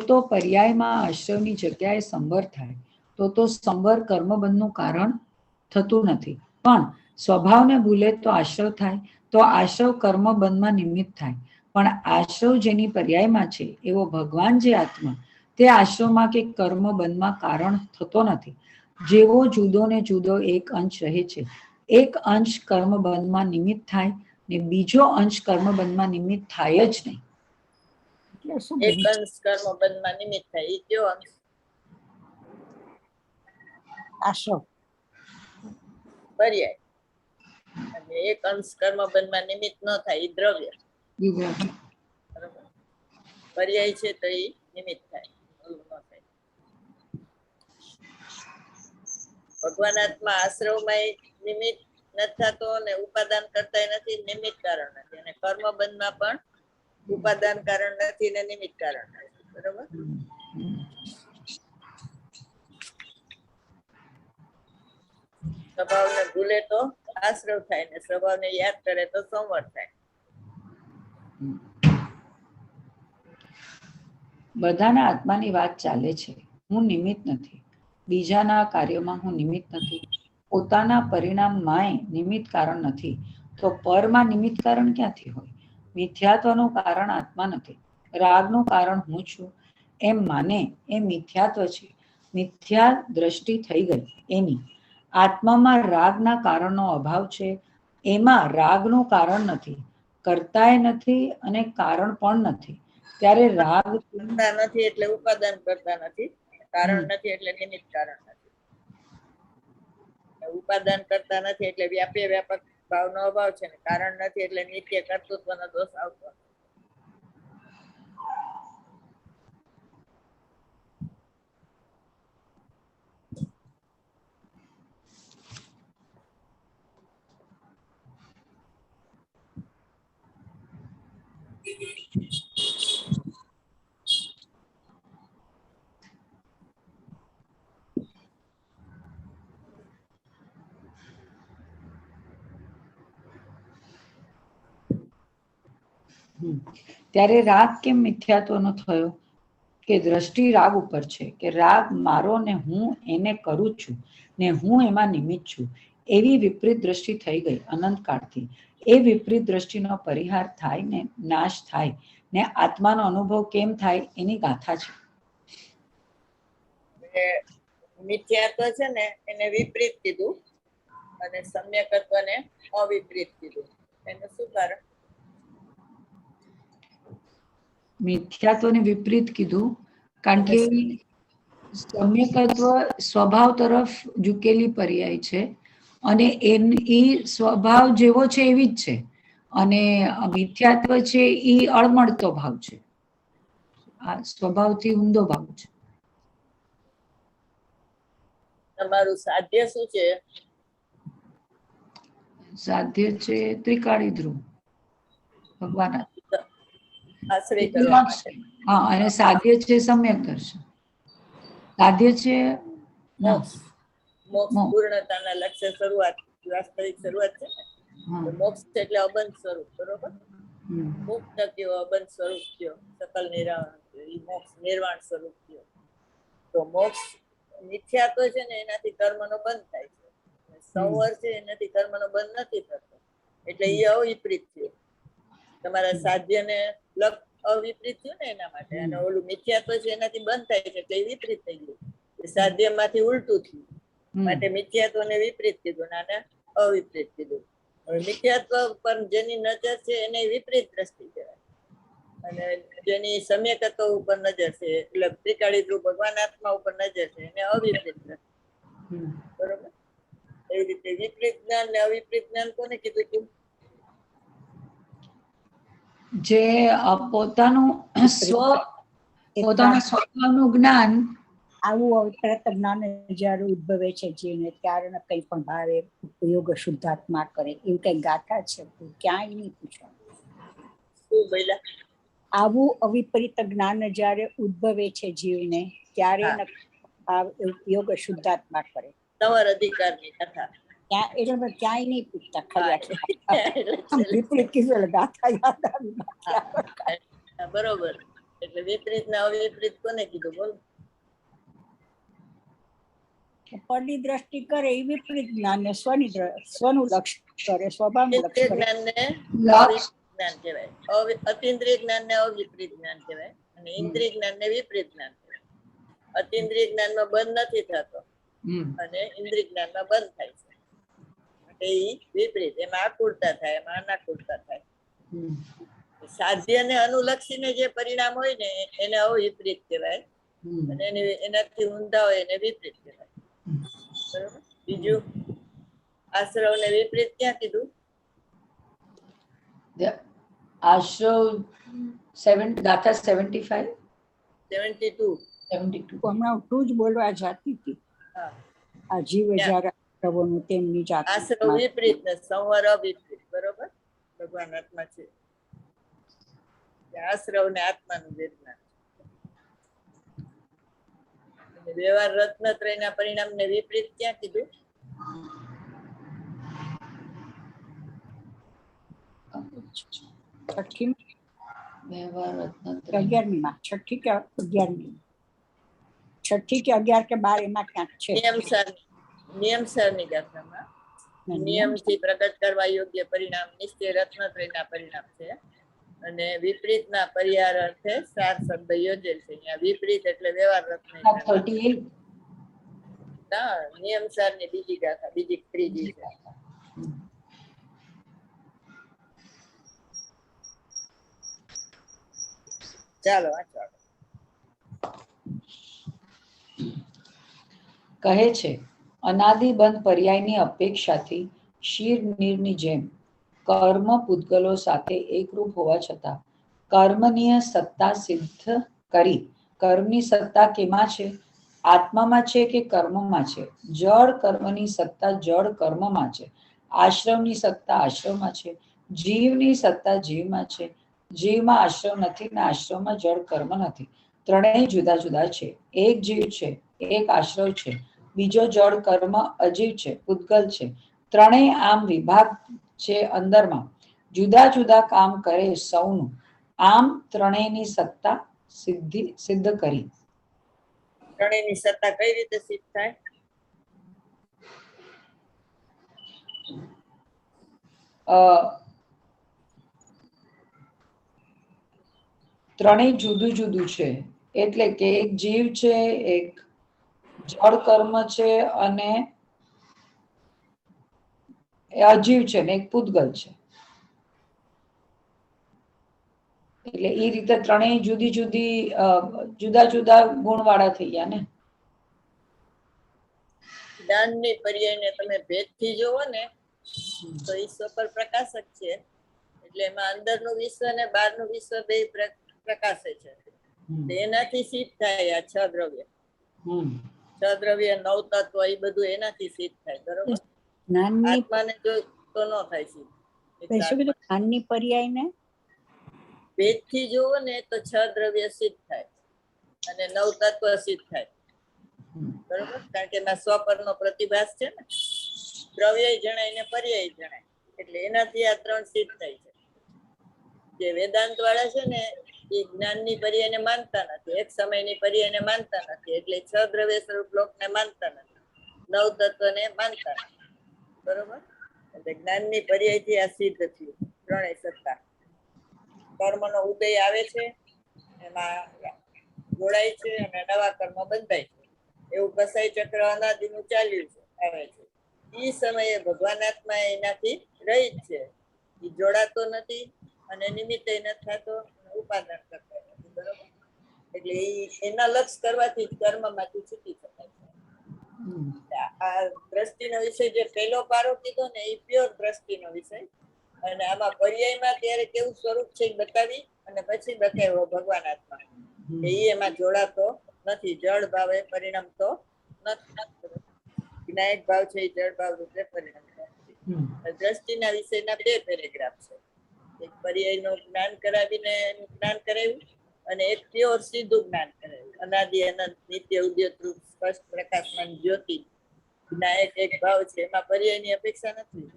તો પર્યાયમાં આશ્રવની જગ્યાએ સંવર થાય, તો સંવર કર્મબંધનું કારણ થતું નથી. પણ સ્વભાવને ભૂલે તો આશ્રવ થાય, તો આશ્રવ કર્મબંધમાં નિમિત્ત થાય. પણ આશ્રવ જેની પર્યાયમાં છે એવો ભગવાન જે આત્મા, તે આશ્રવમાં કે કર્મબંધમાં કારણ થતો નથી. જેવો જુદો ને જુદો એક અંશ રહે છે, એક અંશ કર્મબંધમાં નિમિત્ત થાય ને બીજો અંશ કર્મબંધમાં નિમિત્ત થાય જ નહીં. એક અંશ કર્મબંધમાં નિમિત્ત થાય, એ કયો અંશ? આશ્રવ. પર્યાય. અને એક અંશ કર્મબંધમાં નિમિત્ત ન થાય, એ દ્રવ્ય. બરોબર? પર્યાય છે તો એ નિમિત્ત થાય, ઓલું ન થાય. ભગવાન આત્મા આશ્રવમાં નિમિત્ત નથી થતો, અને ઉપાદાન કરતા નથી, નિમિત્ત કારણ નથી, અને કર્મબંધમાં પણ ઉપાદાન કારણ નથી ને નિમિત્ત કારણ નથી. બરોબર? સ્વભાવને ભૂલે તો આશ્રવ થાય, ને સ્વભાવને યાદ કરે તો સંવર થાય. બધાના આત્માની વાત ચાલે છે. હું નિમિત્ત નથી, બીજાના કાર્યોમાં હું નિમિત્ત નથી, પોતાના પરિણામમાંય નિમિત્ત કારણ નથી, તો પરમાં નિમિત્ત કારણ ક્યાંથી હોય? મિથ્યાત્વનું કારણ આત્મા નથી, રાગનું કારણ હું છું એમ માને એ મિથ્યાત્વ છે. મિથ્યા દ્રષ્ટિ થઈ ગઈ એની. આત્મામાં રાગના કારણનો અભાવ છે, એમાં રાગનું કારણ નથી, કરતાય નથી અને કારણ પણ નથી. ત્યારે રાગ કરતા નથી એટલે ઉપાદાન કરતા નથી, કારણ નથી એટલે નિમિત્ત કારણ નથી. ઉપાદાન કરતા નથી એટલે વ્યાપ્ય વ્યાપક ભાવનો અભાવ છે, ને કારણ નથી એટલે નિત્ય કર્તૃત્વનો દોષ આવતો નથી. ત્યારે રાગ કેમ મિથ્યાત્વનો થયો? કે દ્રષ્ટિ રાગ ઉપર છે, કે રાગ મારો ને હું એને કરું છું ને હું એમાં નિમિત્ત છું, એવી વિપરીત દ્રષ્ટિ થઈ ગઈ અનંતકાળથી. એ વિપરીત દ્રષ્ટિનો પરિહાર થાય ને નાશ થાય ને આત્માનો અનુભવ કેમ થાય એની ગાથા છે. મિથ્યાત્વ છે ને એને વિપરીત કીધું, અને સમ્યકત્વને અવિપરીત કીધું. એનું શું કારણ? મિથ્યાત્વને વિપરીત કીધું કારણ કે સમ્યકત્વ સ્વભાવ તરફ ઝૂકેલી પર્યાય છે, અને એ સ્વભાવ જેવો છે એવી જ છે, અને મિથ્યાત્વ છે એ અળમળતો ભાવ છે, આ સ્વભાવથી ઊંધો ભાવ છે. તમારું સાધ્ય શું છે? સાધ્ય છે ત્રિકાળી ધ્રુવ, ભગવાન. આશ્રય કરવા માટે. હા, અને સાધ્ય છે સમ્યક દર્શન. સાધ્ય છે મોક્ષ. મોક્ષ પૂર્ણતાના લક્ષ્ય શરૂઆત, વાસ્તવિક શરૂઆત છે ને. મોક્ષ એટલે અબંધ સ્વરૂપ. બરોબર? મુક્ત કયો, અબંધ સ્વરૂપ કયો, સકલ મોક્ષ નિર્વાણ સ્વરૂપ કયો. તો મોક્ષ મિથ્યાત્વ છે ને એનાથી કર્મનો બંધ થાય છે, સંવર છે એનાથી કર્મનો બંધ નથી થતો, એટલે એ અવિપરીત થયું. તમારા સાધ્યને લગ અવિપરીત થયું ને એના માટે, અને ઓલું મિથ્યાત્વ છે એનાથી બંધ થાય છે એટલે એ વિપરીત થઈ ગયું, સાધ્યમાંથી ઉલટું થયું. માટે મિથ્યાત્વ ને વિપરીત કીધું ને આને અવિપરીત કીધું. હવે મિથ્યાત્વ પર જેની નજર છે એને વિપરીત દ્રષ્ટિ કહેવાય, અને જેની સમ્યકત્વ ઉપર નજર છે એટલે ત્રિકાળી ધ્રુવ ભગવાન આત્મા ઉપર નજર છે એને અવિપરીત દ્રષ્ટિ. બરોબર. એવી રીતે વિપરીત જ્ઞાન ને અવિપરીત જ્ઞાન કોને કીધું તું? જે પોતાનું પોતાના સ્વભાવનું જ્ઞાન આવું અવિપરીત જ્ઞાન જ્યારે ઉદ્ભવે છે જીવને ત્યારે કંઈ પણ ભાવે ઉપયોગ શુદ્ધાત્મા કરે એવું કઈ ગાથા છે ક્યાંય નહીં પૂછો. શું બોલ્યા? આવું અવિપરીત જ્ઞાન જ્યારે ઉદ્ભવે છે જીવને ત્યારે ઉપયોગ શુદ્ધાત્મા કરે. તમાર અધિકારની કથા ત્યાં એટલે ક્યાંય નહીં પૂછતા, ખાલી વિપરીત કીધું ગાથા યાદ આવી. બરોબર. એટલે વિપરીત ને અવિપરીત કોને કીધું બોલ? પરની દ્રષ્ટિ કરે એ વિપરીત જ્ઞાન ને સ્વનું લક્ષ્ય કરે, સ્વભાવનું લક્ષ્ય કરે. જ્ઞાન ને જ્ઞાન કહેવાય, અતિન્દ્રિય જ્ઞાન ને અવિપરીત જ્ઞાન કહેવાય, અને ઇન્દ્રિય જ્ઞાન ને વિપરીત જ્ઞાન કહેવાય. અતિન્દ્રિય જ્ઞાનમાં બંધ નથી થતો અને ઇન્દ્રિય જ્ઞાનમાં બંધ થાય છે, એ વિપરીત. એમાં આકુળતા થાય, એમાં અનાકુળતા થાય. સાધ્ય ને અનુલક્ષીને જે પરિણામ હોય ને એને અવિપરીત કહેવાય, અને એનાથી ઊંધા હોય એને વિપરીત કહેવાય. બરોબર. બીજું આશ્રવ ને વિપરીત ક્યાં કીધું? આશ્રવ ગાથા 75 72 હમણાં તું જ બોલવા જાતી હતી. આ જીવ જ્યારે આશ્રવોનું તેમની જાત આશ્રવ વિપરીત ને સંવર અવિપરીત. બરોબર. ભગવાન આત્મા છે, આશ્રવ ને આત્માનું વિજ્ઞાન. વ્યવહાર રત્નત્રય ના પરિણામ ને વિપરીત ક્યાં કીધું? છઠ્ઠી કે 11 કે 12 એમાં ક્યાંક છે. નિયમસર ની ગાથામાં નિયમથી પ્રગટ કરવા યોગ્ય પરિણામ નિશ્ચય રત્નત્રય ના પરિણામ છે, અને વિપરીત ના પરિહાર અર્થે 4 શબ્દ યોજેલ છે. અહીંયા વિપરીત એટલે વ્યવહાર રત્ન. નિયમસાર ની બીજી ગાથા, બીજી ત્રીજી છે. ચાલો કહે છે, અનાદિબંધ પર્યાયની અપેક્ષાથી શીર નીરની જેમ કર્મ પૂતગલો સાથે એકરૂપ હોવા છતાં કર્મનીય સત્તા સિદ્ધ કરી. કર્મની સત્તા કેમાં છે? આત્મામાં છે કે કર્મમાં છે? જળ કર્મની સત્તા જળ કર્મમાં છે. આશ્રમની સત્તા આશ્રમમાં છે. જીવની સત્તા જીવમાં છે. જીવમાં આશ્રમ નથી ને આશ્રમમાં જળ કર્મ નથી. ત્રણેય જુદા જુદા છે. એક જીવ છે, એક આશ્રવ છે, બીજો જળ કર્મ અજીવ છે, પૂતગલ છે. ત્રણેય આમ વિભાગ છે અંદરમાં, જુદા જુદા કામ કરે સૌનું. આમ ત્રણેયની સત્તા સિદ્ધ કરી. ત્રણેયની સત્તા કઈ રીતે સિદ્ધ થાય? ત્રણેય જુદું જુદું છે, એટલે કે એક જીવ છે, એક જળ કર્મ છે અને અજીવ છે ને એક પૂતગલ છે. એટલે એ રીતે ત્રણેય જુદી જુદી જુદા જુદા ગુણ વાળા થઈ ગયા ને. જ્ઞાનની પર્યાયને તમે ભેદથી જોવો ને તો ઈશ્વર પર પ્રકાશક છે, એટલે એમાં અંદરનું વિશ્વ અને બહારનું વિશ્વ બે પ્રકાશે છે. એનાથી સિદ્ધ થાય આ 6 દ્રવ્ય. 6 દ્રવ્ય 9 તત્વ એ બધું એનાથી સિદ્ધ થાય. બરોબર. આત્માને જો તો ન થાય સિદ્ધ. જ્ઞાનની પર્યાય ને ભેદથી જોવો ને તો 6 દ્રવ્ય સિદ્ધ થાય અને 9 તત્વ સિદ્ધ થાય. બરોબર. કારણ કે એમાં સ્વપરનો પ્રતિભાસ છે ને, દ્રવ્ય જણાય ને પર્યાય જણાય, એટલે એનાથી આ 3 સિદ્ધ થાય છે. જે વેદાંત વાળા છે ને એ જ્ઞાનની પર્યાયને માનતા નથી, એક સમયની પર્યાયને માનતા નથી, એટલે 6 દ્રવ્ય સ્વરૂપ લોકને માનતા નથી, 9 તત્વને માનતા નથી. બરોબર. એટલે જ્ઞાનની પર્યાયથી આ સિદ્ધ થયું ત્રણેય સત્તા. કર્મનો ઉદય આવે છે, એમાં જોડાય છે અને નવા કર્મ બંધાય છે. એવું કસાઈ ચક્ર અનાદિનું ચાલ્યું છે. આવે છે. એ સમયે ભગવાન આત્મા એનાથી રહિત છે, એ જોડાતો નથી અને નિમિત્તે નથી થતો, ઉપાદાન કરતો નથી. બરોબર? એટલે એના લક્ષ કરવાથી જ કર્મમાંથી છૂટી શકાય છે. હમ. આ દ્રષ્ટિનો વિષય જે પહેલો પારો કીધો ને એ પ્યોર દ્રષ્ટિનો વિષય, અને આમાં પર્યાયમાં ત્યારે કેવું સ્વરૂપ છે એ બતાવી અને પછી બતાવ્યો ભગવાન આત્મા કે એ એમાં જોડાતો નથી, જળ ભાવે પરિણમતો નથી. જ્ઞાયક ભાવ છે એ જળ ભાવ રૂપે પરિણમતો નથી. દ્રષ્ટિના વિષયના 2 પેરેગ્રાફ છે. એક પર્યાયનું જ્ઞાન કરાવીને એનું જ્ઞાન કરાવ્યું અને એક પ્યોર સીધું જ્ઞાન કરાવ્યું. અનાદિ અનંત નિત્ય ઉદ્યત રૂપ સ્પષ્ટ પ્રકાશમાન જ્યોતિ જ્ઞાયક એક ભાવ છે, એમાં પર્યાયની અપેક્ષા નથી.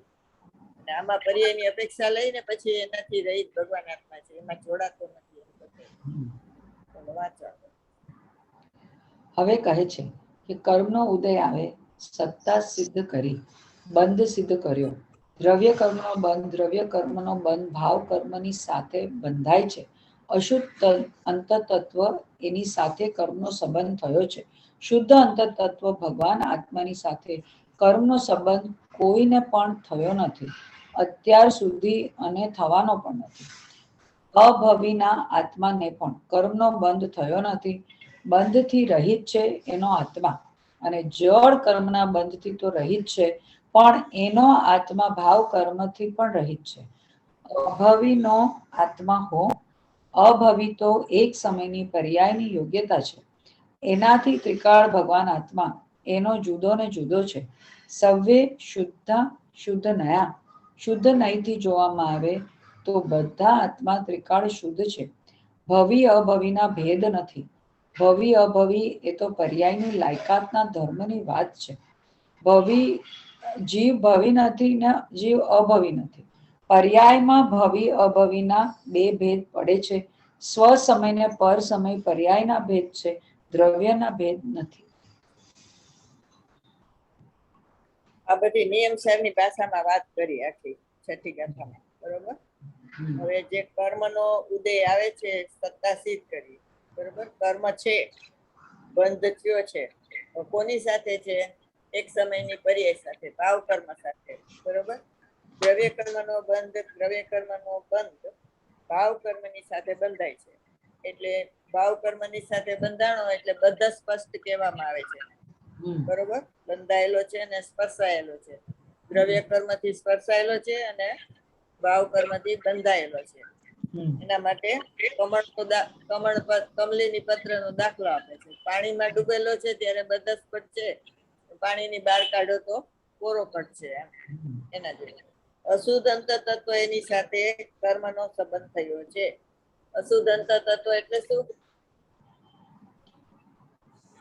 અને આમાં પર્યાયની અપેક્ષા લઈને પછી એનાથી રહિત ભગવાન આત્મા છે, એમાં જોડાતો નથી. વાંચો. હવે કહે છે કે કર્મનો ઉદય આવે, સત્તા સિદ્ધ કરી, બંધ સિદ્ધ કર્યો. દ્રવ્ય કર્મનો બંધ, દ્રવ્ય કર્મનો બંધ ભાવ કર્મની સાથે બંધાય છે. અશુદ્ધ અંતતત્વ એની સાથે કર્મનો સંબંધ થયો છે. શુદ્ધ અંતતત્વ ભગવાન આત્માની સાથે કર્મનો સંબંધ કોઈને પણ થયો નથી, અત્યાર સુધી અને થવાનો પણ નથી. અભવિના આત્માને પણ કર્મનો બંધ થયો નથી, બંધથી રહિત છે એનો આત્મા, અને જળ કર્મના બંધથી તો રહિત છે, પણ એનો આત્મા ભાવ કર્મથી પણ રહિત છે. અભવિનો આત્મા હો, અભવિ તો એક સમયની પર્યાયની યોગ્યતા છે. એનાથી ત્રિકાળ ભગવાન આત્મા એનો જુદો ને જુદો છે. સવ્ય શુદ્ધ નયા, શુદ્ધ નહીથી જોવામાં આવે તો બધા આત્મા ત્રિકાળ શુદ્ધ છે. ભવિ અભવિના ભેદ નથી. ભવિ અભવિ એ તો પર્યાયની લાયકાતના ધર્મની વાત છે. ભવિ જીવ ભવિ નથી ને જીવ અભવિ નથી. પર્યાયમાં ભવિ અભવિના 2 ભેદ પડે છે. સ્વ સમય ને પર સમય પર્યાયના ભેદ છે, દ્રવ્યના ભેદ નથી. આ બધી નિયમસારની ભાષામાં વાત કરી આખી 6ઠી ગાથામાં. બરોબર? હવે જે કર્મનો ઉદય આવે છે, સત્તા સિદ્ધ કરી. બરોબર? કર્મ છે, બંધ થયો છે, કોની સાથે છે? એક સમયની પર્યાય સાથે, ભાવ કર્મ સાથે. બરોબર? દ્રવ્ય કર્મનો બંધ, દ્રવ્ય કર્મનો બંધ ભાવ કર્મની સાથે બંધાય છે. એટલે ભાવ કર્મની સાથે બંધાણો એટલે બધા સ્પષ્ટ કહેવામાં આવે છે. બરોબર? બંધાયેલો છે અને સ્પર્શાયેલો છે. દ્રવ્ય કર્મથી સ્પર્શાયેલો છે અને ભાવ કર્મથી બંધાયેલો છે. એના માટે કમલીની પત્રનો દાખલો આપે છે. પાણીમાં ડૂબેલો છે ત્યારે બધા સ્પષ્ટ છે, પાણીની બહાર કાઢો તો કોરો પડશે. એના જેવું અશુદ્ધ અંતતત્વ એની સાથે કર્મનો સંબંધ થયો છે. અશુદ્ધ અંતતત્વ એટલે શું?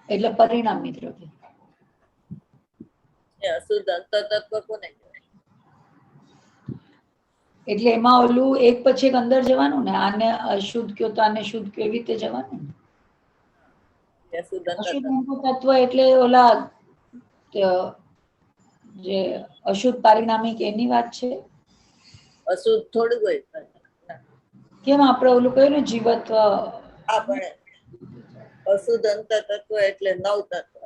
એટલે પરિણામી દ્રવ્ય. અશુદ્ધ અંતતત્વ કોને કહેવાય? એટલે એમાં ઓલું એક પછી એક અંદર જવાનું ને, આને અશુદ્ધ કયો તો આને શુદ્ધ કયો, એવી રીતે જવાનું ને. અશુદ્ધ અશુદ્ધ અંતતત્વ તત્વ એટલે ઓલા જે અશુદ્ધ પારિણામિક એની વાત છે. અશુદ્ધ થોડું હોય. કેમ આપણે ઓલું કહ્યું ને જીવત્વ. હા, પણ અશુદ્ધ અંતતત્વ એટલે 9 તત્વ.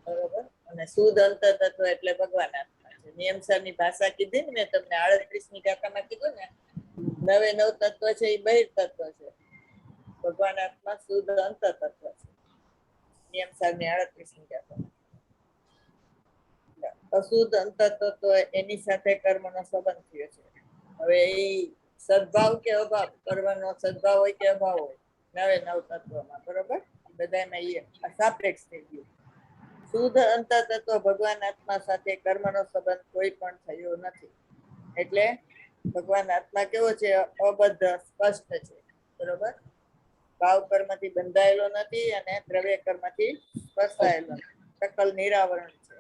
બરોબર? અને શુદ્ધ અંતતત્વ એટલે ભગવાન આત્મા છે. નિયમસરની ભાષા કીધી ને મેં તમને 38મી ગાથામાં કીધું ને, 9 તત્વ છે એ બહિર તત્વ છે. ભગવાન આત્મા શુદ્ધ અંતતત્વ છે. નિયમસરની 38મી ગાથામાં. અશુદ્ધ અંતતત્વ એની સાથે કર્મનો સંબંધ થયો છે. હવે એ સદભાવ કે અભાવ, કર્મનો સદભાવ હોય કે અભાવ હોય, 9 તત્વમાં. બરોબર? બધામાં એ સાપેક્ષ થઈ ગયું. શુદ્ધ અંતતત્વ ભગવાન આત્મા સાથે કર્મનો સંબંધ કોઈ પણ થયો નથી. એટલે ભગવાન આત્મા કેવો છે? અબદ્ધ, સ્પષ્ટ છે. બરોબર? ભાવ કર્મથી બંધાયેલો નથી અને દ્રવ્ય કર્મથી સ્પર્શાયેલો નથી. સકલ નિરાવરણ છે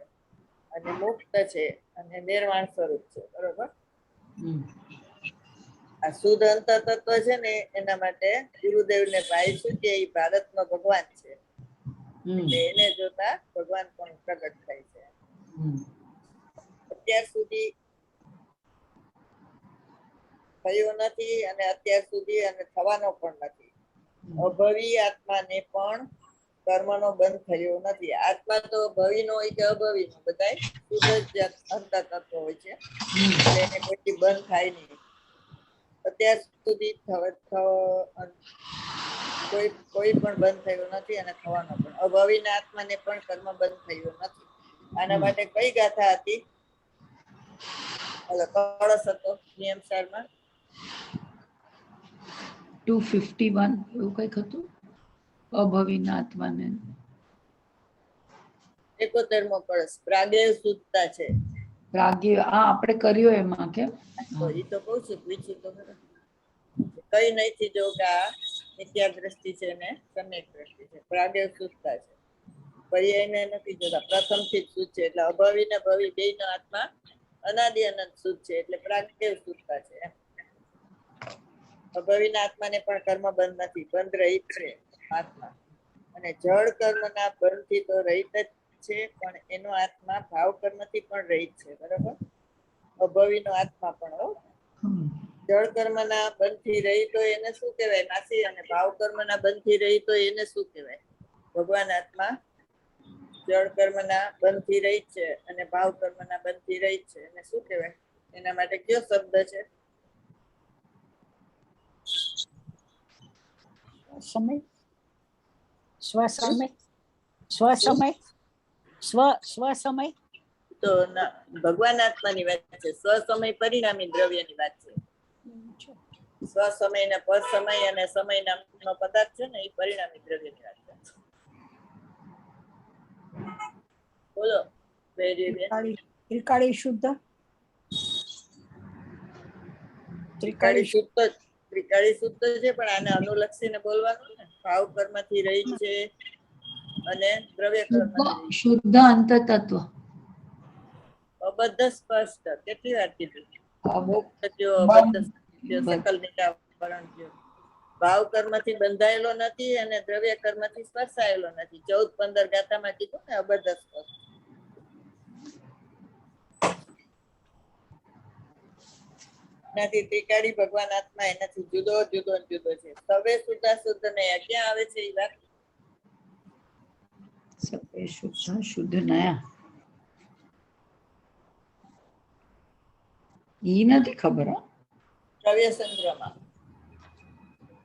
અને મુક્ત છે અને નિર્વાણ સ્વરૂપ છે. બરોબર? આ શુદ્ધ અંતતત્વ છે ને, એના માટે ગુરુદેવને ભાઈ શું કે એ ભારતનો ભગવાન છે. એટલે એને જોતા ભગવાન પણ પ્રગટ થાય છે. અત્યાર સુધી થયો નથી અને અત્યાર સુધી અને થવાનો પણ નથી. અભવી આત્માને પણ કર્મનો બંધ થયો નથી. આત્મા તો ભવીનો હોય કે અભવીનો, બધાય શુદ્ધ જ અંતર તત્વ હોય છે, એટલે એને કોઈ બંધ થાય નહીં. અત્યાર સુધી કોઈ પણ બંધ થયો નથી અને થવાનો પણ. અભવીના આત્માને પણ કર્મ બંધ થયો નથી. આના માટે કઈ ગાથા હતી? કળશ હતો નિયમસારમાં 251 એવું કઈક હતું. અભવીના આત્માને 71મો કળશ પ્રાગેવ શુદ્ધતા છે. પ્રાગ્ય આ આપણે કર્યો એમાં કે તો એ તો કહું છું, પૂછ્યું તો ખરા. કઈ નહીથી જો કે આ મિથ્યા દ્રષ્ટિ છે ને સમ્યક દ્રષ્ટિ છે. પ્રાગેવ શુદ્ધતા છે, પર્યાયને નથી જોતા, પ્રથમથી જ શુદ્ધ છે. એટલે અભવી ને ભવી બેયનો આત્મા અનાદિ અનંત શુદ્ધ છે, એટલે પ્રાગેવ શુદ્ધતા છે. અભવીના આત્માને પણ કર્મ બંધ નથી, બંધ રહિત છે આત્મા. અને જળ કર્મના બંધથી તો રહિત જ છે, પણ એનો આત્મા ભાવ કર્મથી પણ રહિત છે. બરોબર? અભવીનો આત્મા પણ જળ કર્મના બંધથી રહિત હોય એને શું કહેવાય? નાસી. અને ભાવ કર્મના બંધથી રહિત હોય એને શું કહેવાય? ભગવાન આત્મા જળ કર્મના બંધથી રહિત છે અને ભાવ કર્મના બંધથી રહિત છે, એને શું કહેવાય? એના માટે કયો શબ્દ છે? સમય, સ્વસમય, સ્વસમય, સ્વસમય. તો ભગવાન આત્માની વાત છે. સ્વસમય પરિણામી દ્રવ્યની વાત છે. સ્વસમય ને પર સમય અને સમય નામનો પદાર્થ છે ને, એ પરિણામી દ્રવ્યની વાત છે. બોલો ત્રિકાળી શુદ્ધ, ત્રિકાળી શુદ્ધ, ત્રિકાળી શુદ્ધ છે, પણ આને અનુલક્ષીને બોલવાનું ને. ભાવ કર્મથી રહિત છે અને દ્રવ્ય કર્મથી શુદ્ધ અંત તત્વ. અબદ્ધ સ્પષ્ટ કેટલી વાર કીધું? મુક્ત થયો, અબદ્ધ થયો, સકલ નિરાવરણ થયો. ભાવ કર્મથી બંધાયેલો નથી અને દ્રવ્ય કર્મથી સ્પર્શાયેલો નથી. 14-15 ગાથામાં કીધું ને અબદ્ધ સ્પષ્ટ. એનાથી ત્રિકાળી ભગવાન આત્મા એનાથી જુદો જુદો જુદો છે. સવે શુદ્ધા શુદ્ધ નયા ક્યાં આવે છે એ વાત? સવે શુદ્ધ શુદ્ધ નયા ઈ નથી ખબર. દ્રવ્ય સંગ્રહમાં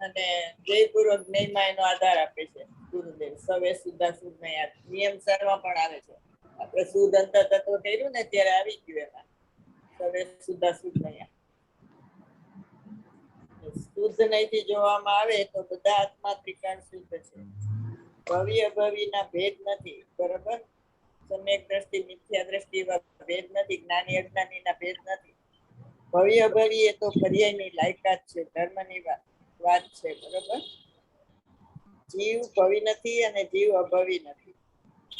અને જયપૂર્વક જ્ઞેયમાં એનો આધાર આપે છે ગુરુદેવ. સવે શુદ્ધા શુદ્ધ નયા નિયમ સારમાં પણ આવે છે. આપણે શુદ્ધ અંતર તત્વ કર્યું ને ત્યારે આવી ગયું એમાં સવે શુદ્ધા શુદ્ધ નયા. શુદ્ધ નહીથી જોવામાં આવે તો બધા આત્મા ત્રિકાળ શુદ્ધ છે. ભવી અભવીના ભેદ નથી. બરોબર? સમ્યક દ્રષ્ટિ, મિથ્યા દ્રષ્ટિ ભેદ નથી. જ્ઞાની અજ્ઞાનીના ભેદ નથી. ભવી અભવી એ તો પર્યાયની લાયકાત છે, ધર્મની વાત છે. બરોબર? જીવ ભવી નથી અને જીવ અભવી નથી.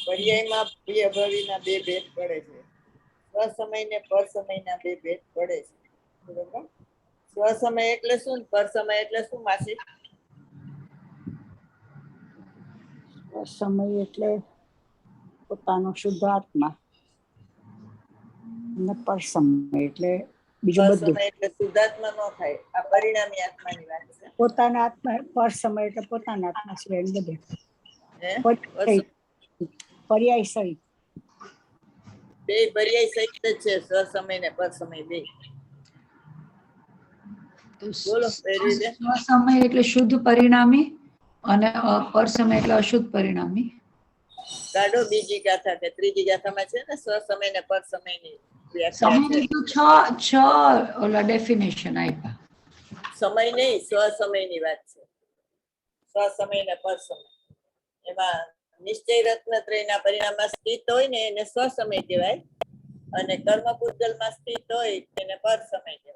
પર્યાયમાં ભવી અભવીના બે ભેદ પડે છે. સ્વસમય ને પર સમયના બે ભેદ પડે છે. બરોબર? સ્વસમય એટલે શું? પર સમય એટલે શું માસી? સમય એટલે પોતાનો શુદ્ધ આત્મા, અને પર સમય એટલે બીજું બધું. સમય એટલે શુદ્ધાત્મા ન થાય. આ પરિણામી આત્માની વાત છે. પોતાના આત્મા, પર સમય એટલે પોતાના આત્મા સિવાય બધે પર્યાય સહિત બે પર્યાય સહિત જ છે. સ્વસમય ને પર સમય બે. બોલો સ્વસમય એટલે શુદ્ધ પરિણામી અને પર સમય એટલે અશુદ્ધ પરિણામી. કાઢો બીજી ગાથા કે ત્રીજી ગાથામાં છે ને સ્વસમય ને પર સમયની વ્યાખ્યા છે. છ ઓલા ડેફિનેશન આપ્યા. સમય નહીં, સ્વસમયની વાત છે. સ્વસમય ને પર સમય. એમાં નિશ્ચય રત્નત્રયના પરિણામમાં સ્થિત હોય ને એને સ્વસમય કહેવાય, અને કર્મ પૂજલમાં સ્થિત હોય એને પર સમય કહેવાય.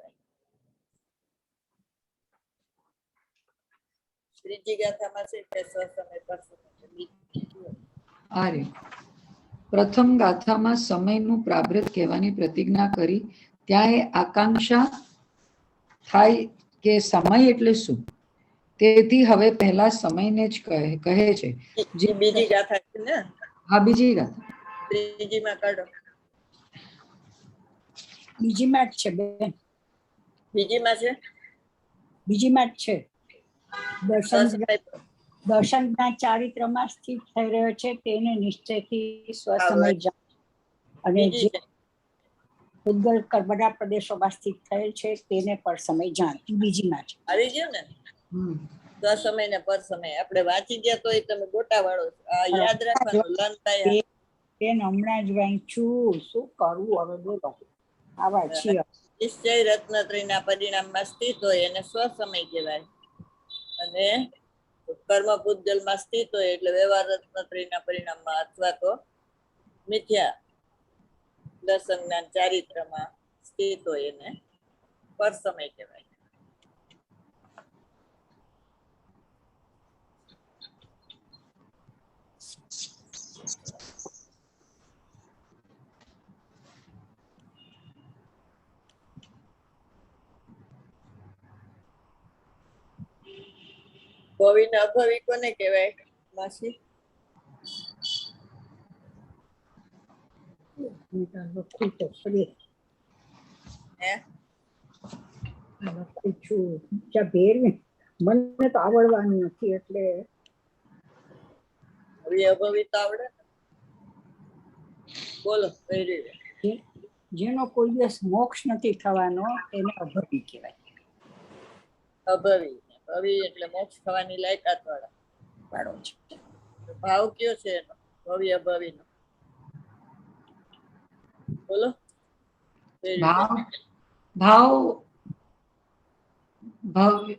ત્રીજી ગાથામાં છે કે સ્વસમય પર સમય. આર્ય પ્રથમ ગાથામાં સમયનું પ્રાભૃત કહેવાની પ્રતિજ્ઞા કરી. ત્યાં એ આકાંક્ષા થાય કે સમય એટલે શું? તેથી હવે પહેલા સમયને જ કહે છે. બીજી ગાથા છે ને? હા, બીજી ગાથા. ત્રીજીમાં કાઢો. બીજીમાં જ છે બેન. બીજીમાં છે? બીજીમાં જ છે. દર્શન દર્શનના ચારિત્રમાં સ્થિત થઈ રહ્યો છે તેને નિશ્ચયથી સ્વસમય જાણ, અને બીજી જે છે પૂતગલ કર્મના પ્રદેશોમાં સ્થિત થયેલ છે તેને પર સમય જાણ. એ બીજીમાં છે. આવી ગયું ને હમ. સ્વસમય ને પર સમય આપણે વાંચી ગયા તો એ તમે ગોટા વાળો છો. આ યાદ રાખવાનું લર્ન થાય. બેન હમણાં જ વાંચ્યું, શું કરવું હવે બોલો. આવા છીએ. નિશ્ચય રત્નત્રયના પરિણામમાં સ્થિત હોય એને સ્વસમય કહેવાય, અને કર્મ પૂતગલમાં સ્થિત હોય એટલે વ્યવહાર રત્નત્રયના પરિણામમાં અથવા તો મિથ્યા દર્શન જ્ઞાન ચારિત્રમાં સ્થિત હોય એને પર સમય કહેવાય. ભવિ ને અભવિ કોને કહેવાય માસી? લખું તો ખરી. હે લખું છું જ્યાં ભેર ને મને તો આવડવાનું નથી એટલે ભવિ અભવિ તો આવડે ને. બોલો કઈ રીતે? જેનો કોઈ દિવસ મોક્ષ નથી થવાનો એને અભવિ કહેવાય. અભવિ ભવિ એટલે મોક્ષ થવાની લાયકાત વાળો છે. ભાવ કયો છે એનો ભવિ અભવિ નો? બોલો કઈ રીતે? ભાવ ભાવ ભવ્ય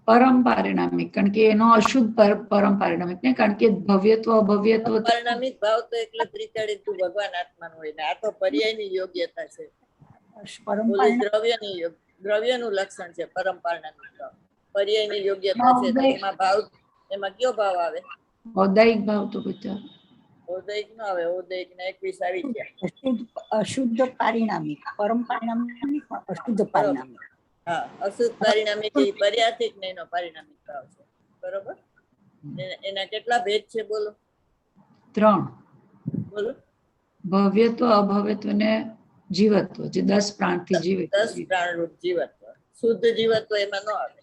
પરમ પારિણામિક, કારણ કે એનો અશુદ્ધ પરમ પારિણામિક ને, કારણ કે ભવ્યત્વ અભવ્યત્વ પરિણામિક ભાવ તો એટલે ત્રિકાળી તું ભગવાન આત્માનો હોય ને આ તો પર્યાયની યોગ્યતા છે. ઓલું દ્રવ્યનું લક્ષણ છે પરમ પારિણામિક ભાવ. પર્યાયની યોગ્યતા છે તો એમાં ભાવ, એમાં કયો ભાવ આવે? ઔદાયિક ભાવ તો બધા ઔદયિક ન આવે. ઔદયિક ને 21 આવી ગયા. અશુદ્ધ પારિણામિક, પરમ પારિણામિક, અશુદ્ધ પારિણામિક. હા, અશુદ્ધ પારિણામિક એ પર્યાથિક ને એનો પારિણામિક ભાવ છે. બરોબર. એના કેટલા ભેદ છે બોલો? 3. બોલો. ભવ્યત્વ અભવ્યત્વ ને જીવત્વ, જે 10 પ્રાણથી જીવે. 10 પ્રાણરૂપ જીવત્વ. શુદ્ધ જીવત્વ એમાં ન આવે.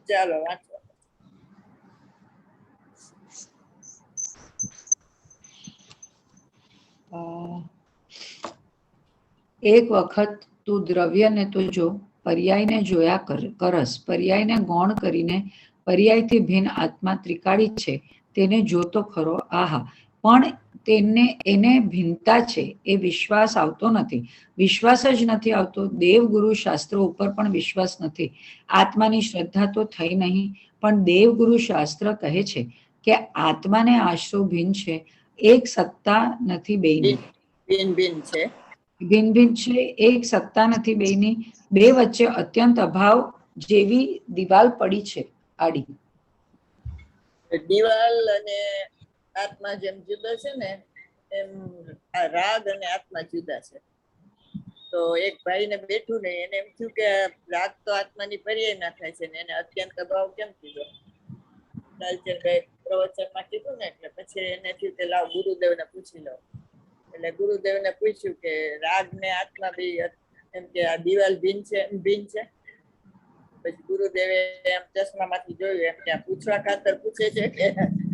ચાલો વાંચો. એક વખત તું દ્રવ્યને તો જો, પર્યાયને જોયા કરસ. પર્યાયને ગૌણ કરીને પર્યાયથી ભિન્ન આત્મા ત્રિકાળી છે તેને જોતો ખરો. આહા, પણ એને ભિન્નતા છે એ વિશ્વાસ આવતો નથી. વિશ્વાસ જ નથી આવતો. દેવ ગુરુ શાસ્ત્રો ઉપર પણ વિશ્વાસ નથી. આત્માની શ્રદ્ધા તો થઈ નહીં, પણ દેવ ગુરુ શાસ્ત્ર કહે છે કે આત્માને આશ્રવ ભિન્ન છે, એક સત્તા નથી બેયની. ભિન્ન ભિન્ન છે, ભિન્ન ભિન્ન છે, એક સત્તા નથી બેયની. બે વચ્ચે અત્યંત અભાવ જેવી દિવાલ પડી છે આડી. દિવાલ અને આત્મા જેમ જુદા છે ને એમ આ રાગ અને આત્મા જુદા છે. તો એક ભાઈ ને બેઠું ને એને એમ થયું કે રાગ તો આત્માની પર્યાય ના થાય છે ને એને અત્યંત અભાવ કેમ કીધો? લાલચંદભાઈ પ્રવચનમાં કીધું ને એટલે પછી એને થયું કે લાવ ગુરુદેવને પૂછી લઉં. એટલે ગુરુદેવને પૂછ્યું કે રાગ ને આત્મા બે એમ કે આ દિવાલ ભિન્ન છે? ભિન્ન છે. પછી ગુરુદેવે એમ ચશ્મામાંથી જોયું એમ કે આ પૂછવા ખાતર પૂછે છે કે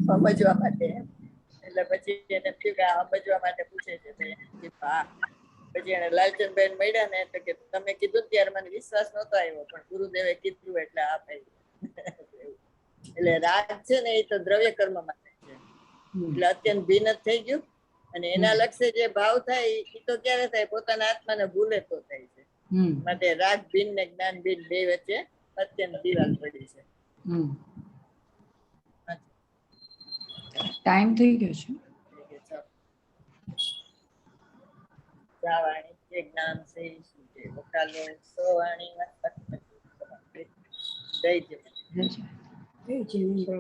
સમજવા માટે? એટલે પછી એને થયું કે આ સમજવા માટે પૂછે છે. હા. પછી એને લાલચંદભાઈ મળ્યા ને તો કે તમે કીધું ત્યારે મને વિશ્વાસ નહોતો આવ્યો, પણ ગુરુદેવે કીધું એટલે આ ભાઈ. એટલે રાગ છે ને એ તો દ્રવ્ય કર્મ માટે છે, એટલે અત્યંત ભિન્ન જ થઈ ગયું. અને એના લક્ષ્ય જે ભાવ થાય એ તો ક્યારે થાય? પોતાના આત્માને ભૂલે તો થાય છે. માટે રાગ ભિન્ન ને જ્ઞાન ભિન્ન બે વચ્ચે અત્યંત દિવાલ પડી છે. ટાઈમ થઈ ગયો છે. જાવાણી કે જ્ઞાન છે વકાલો સવાણી જય જય. જય જિનેન્દ્ર.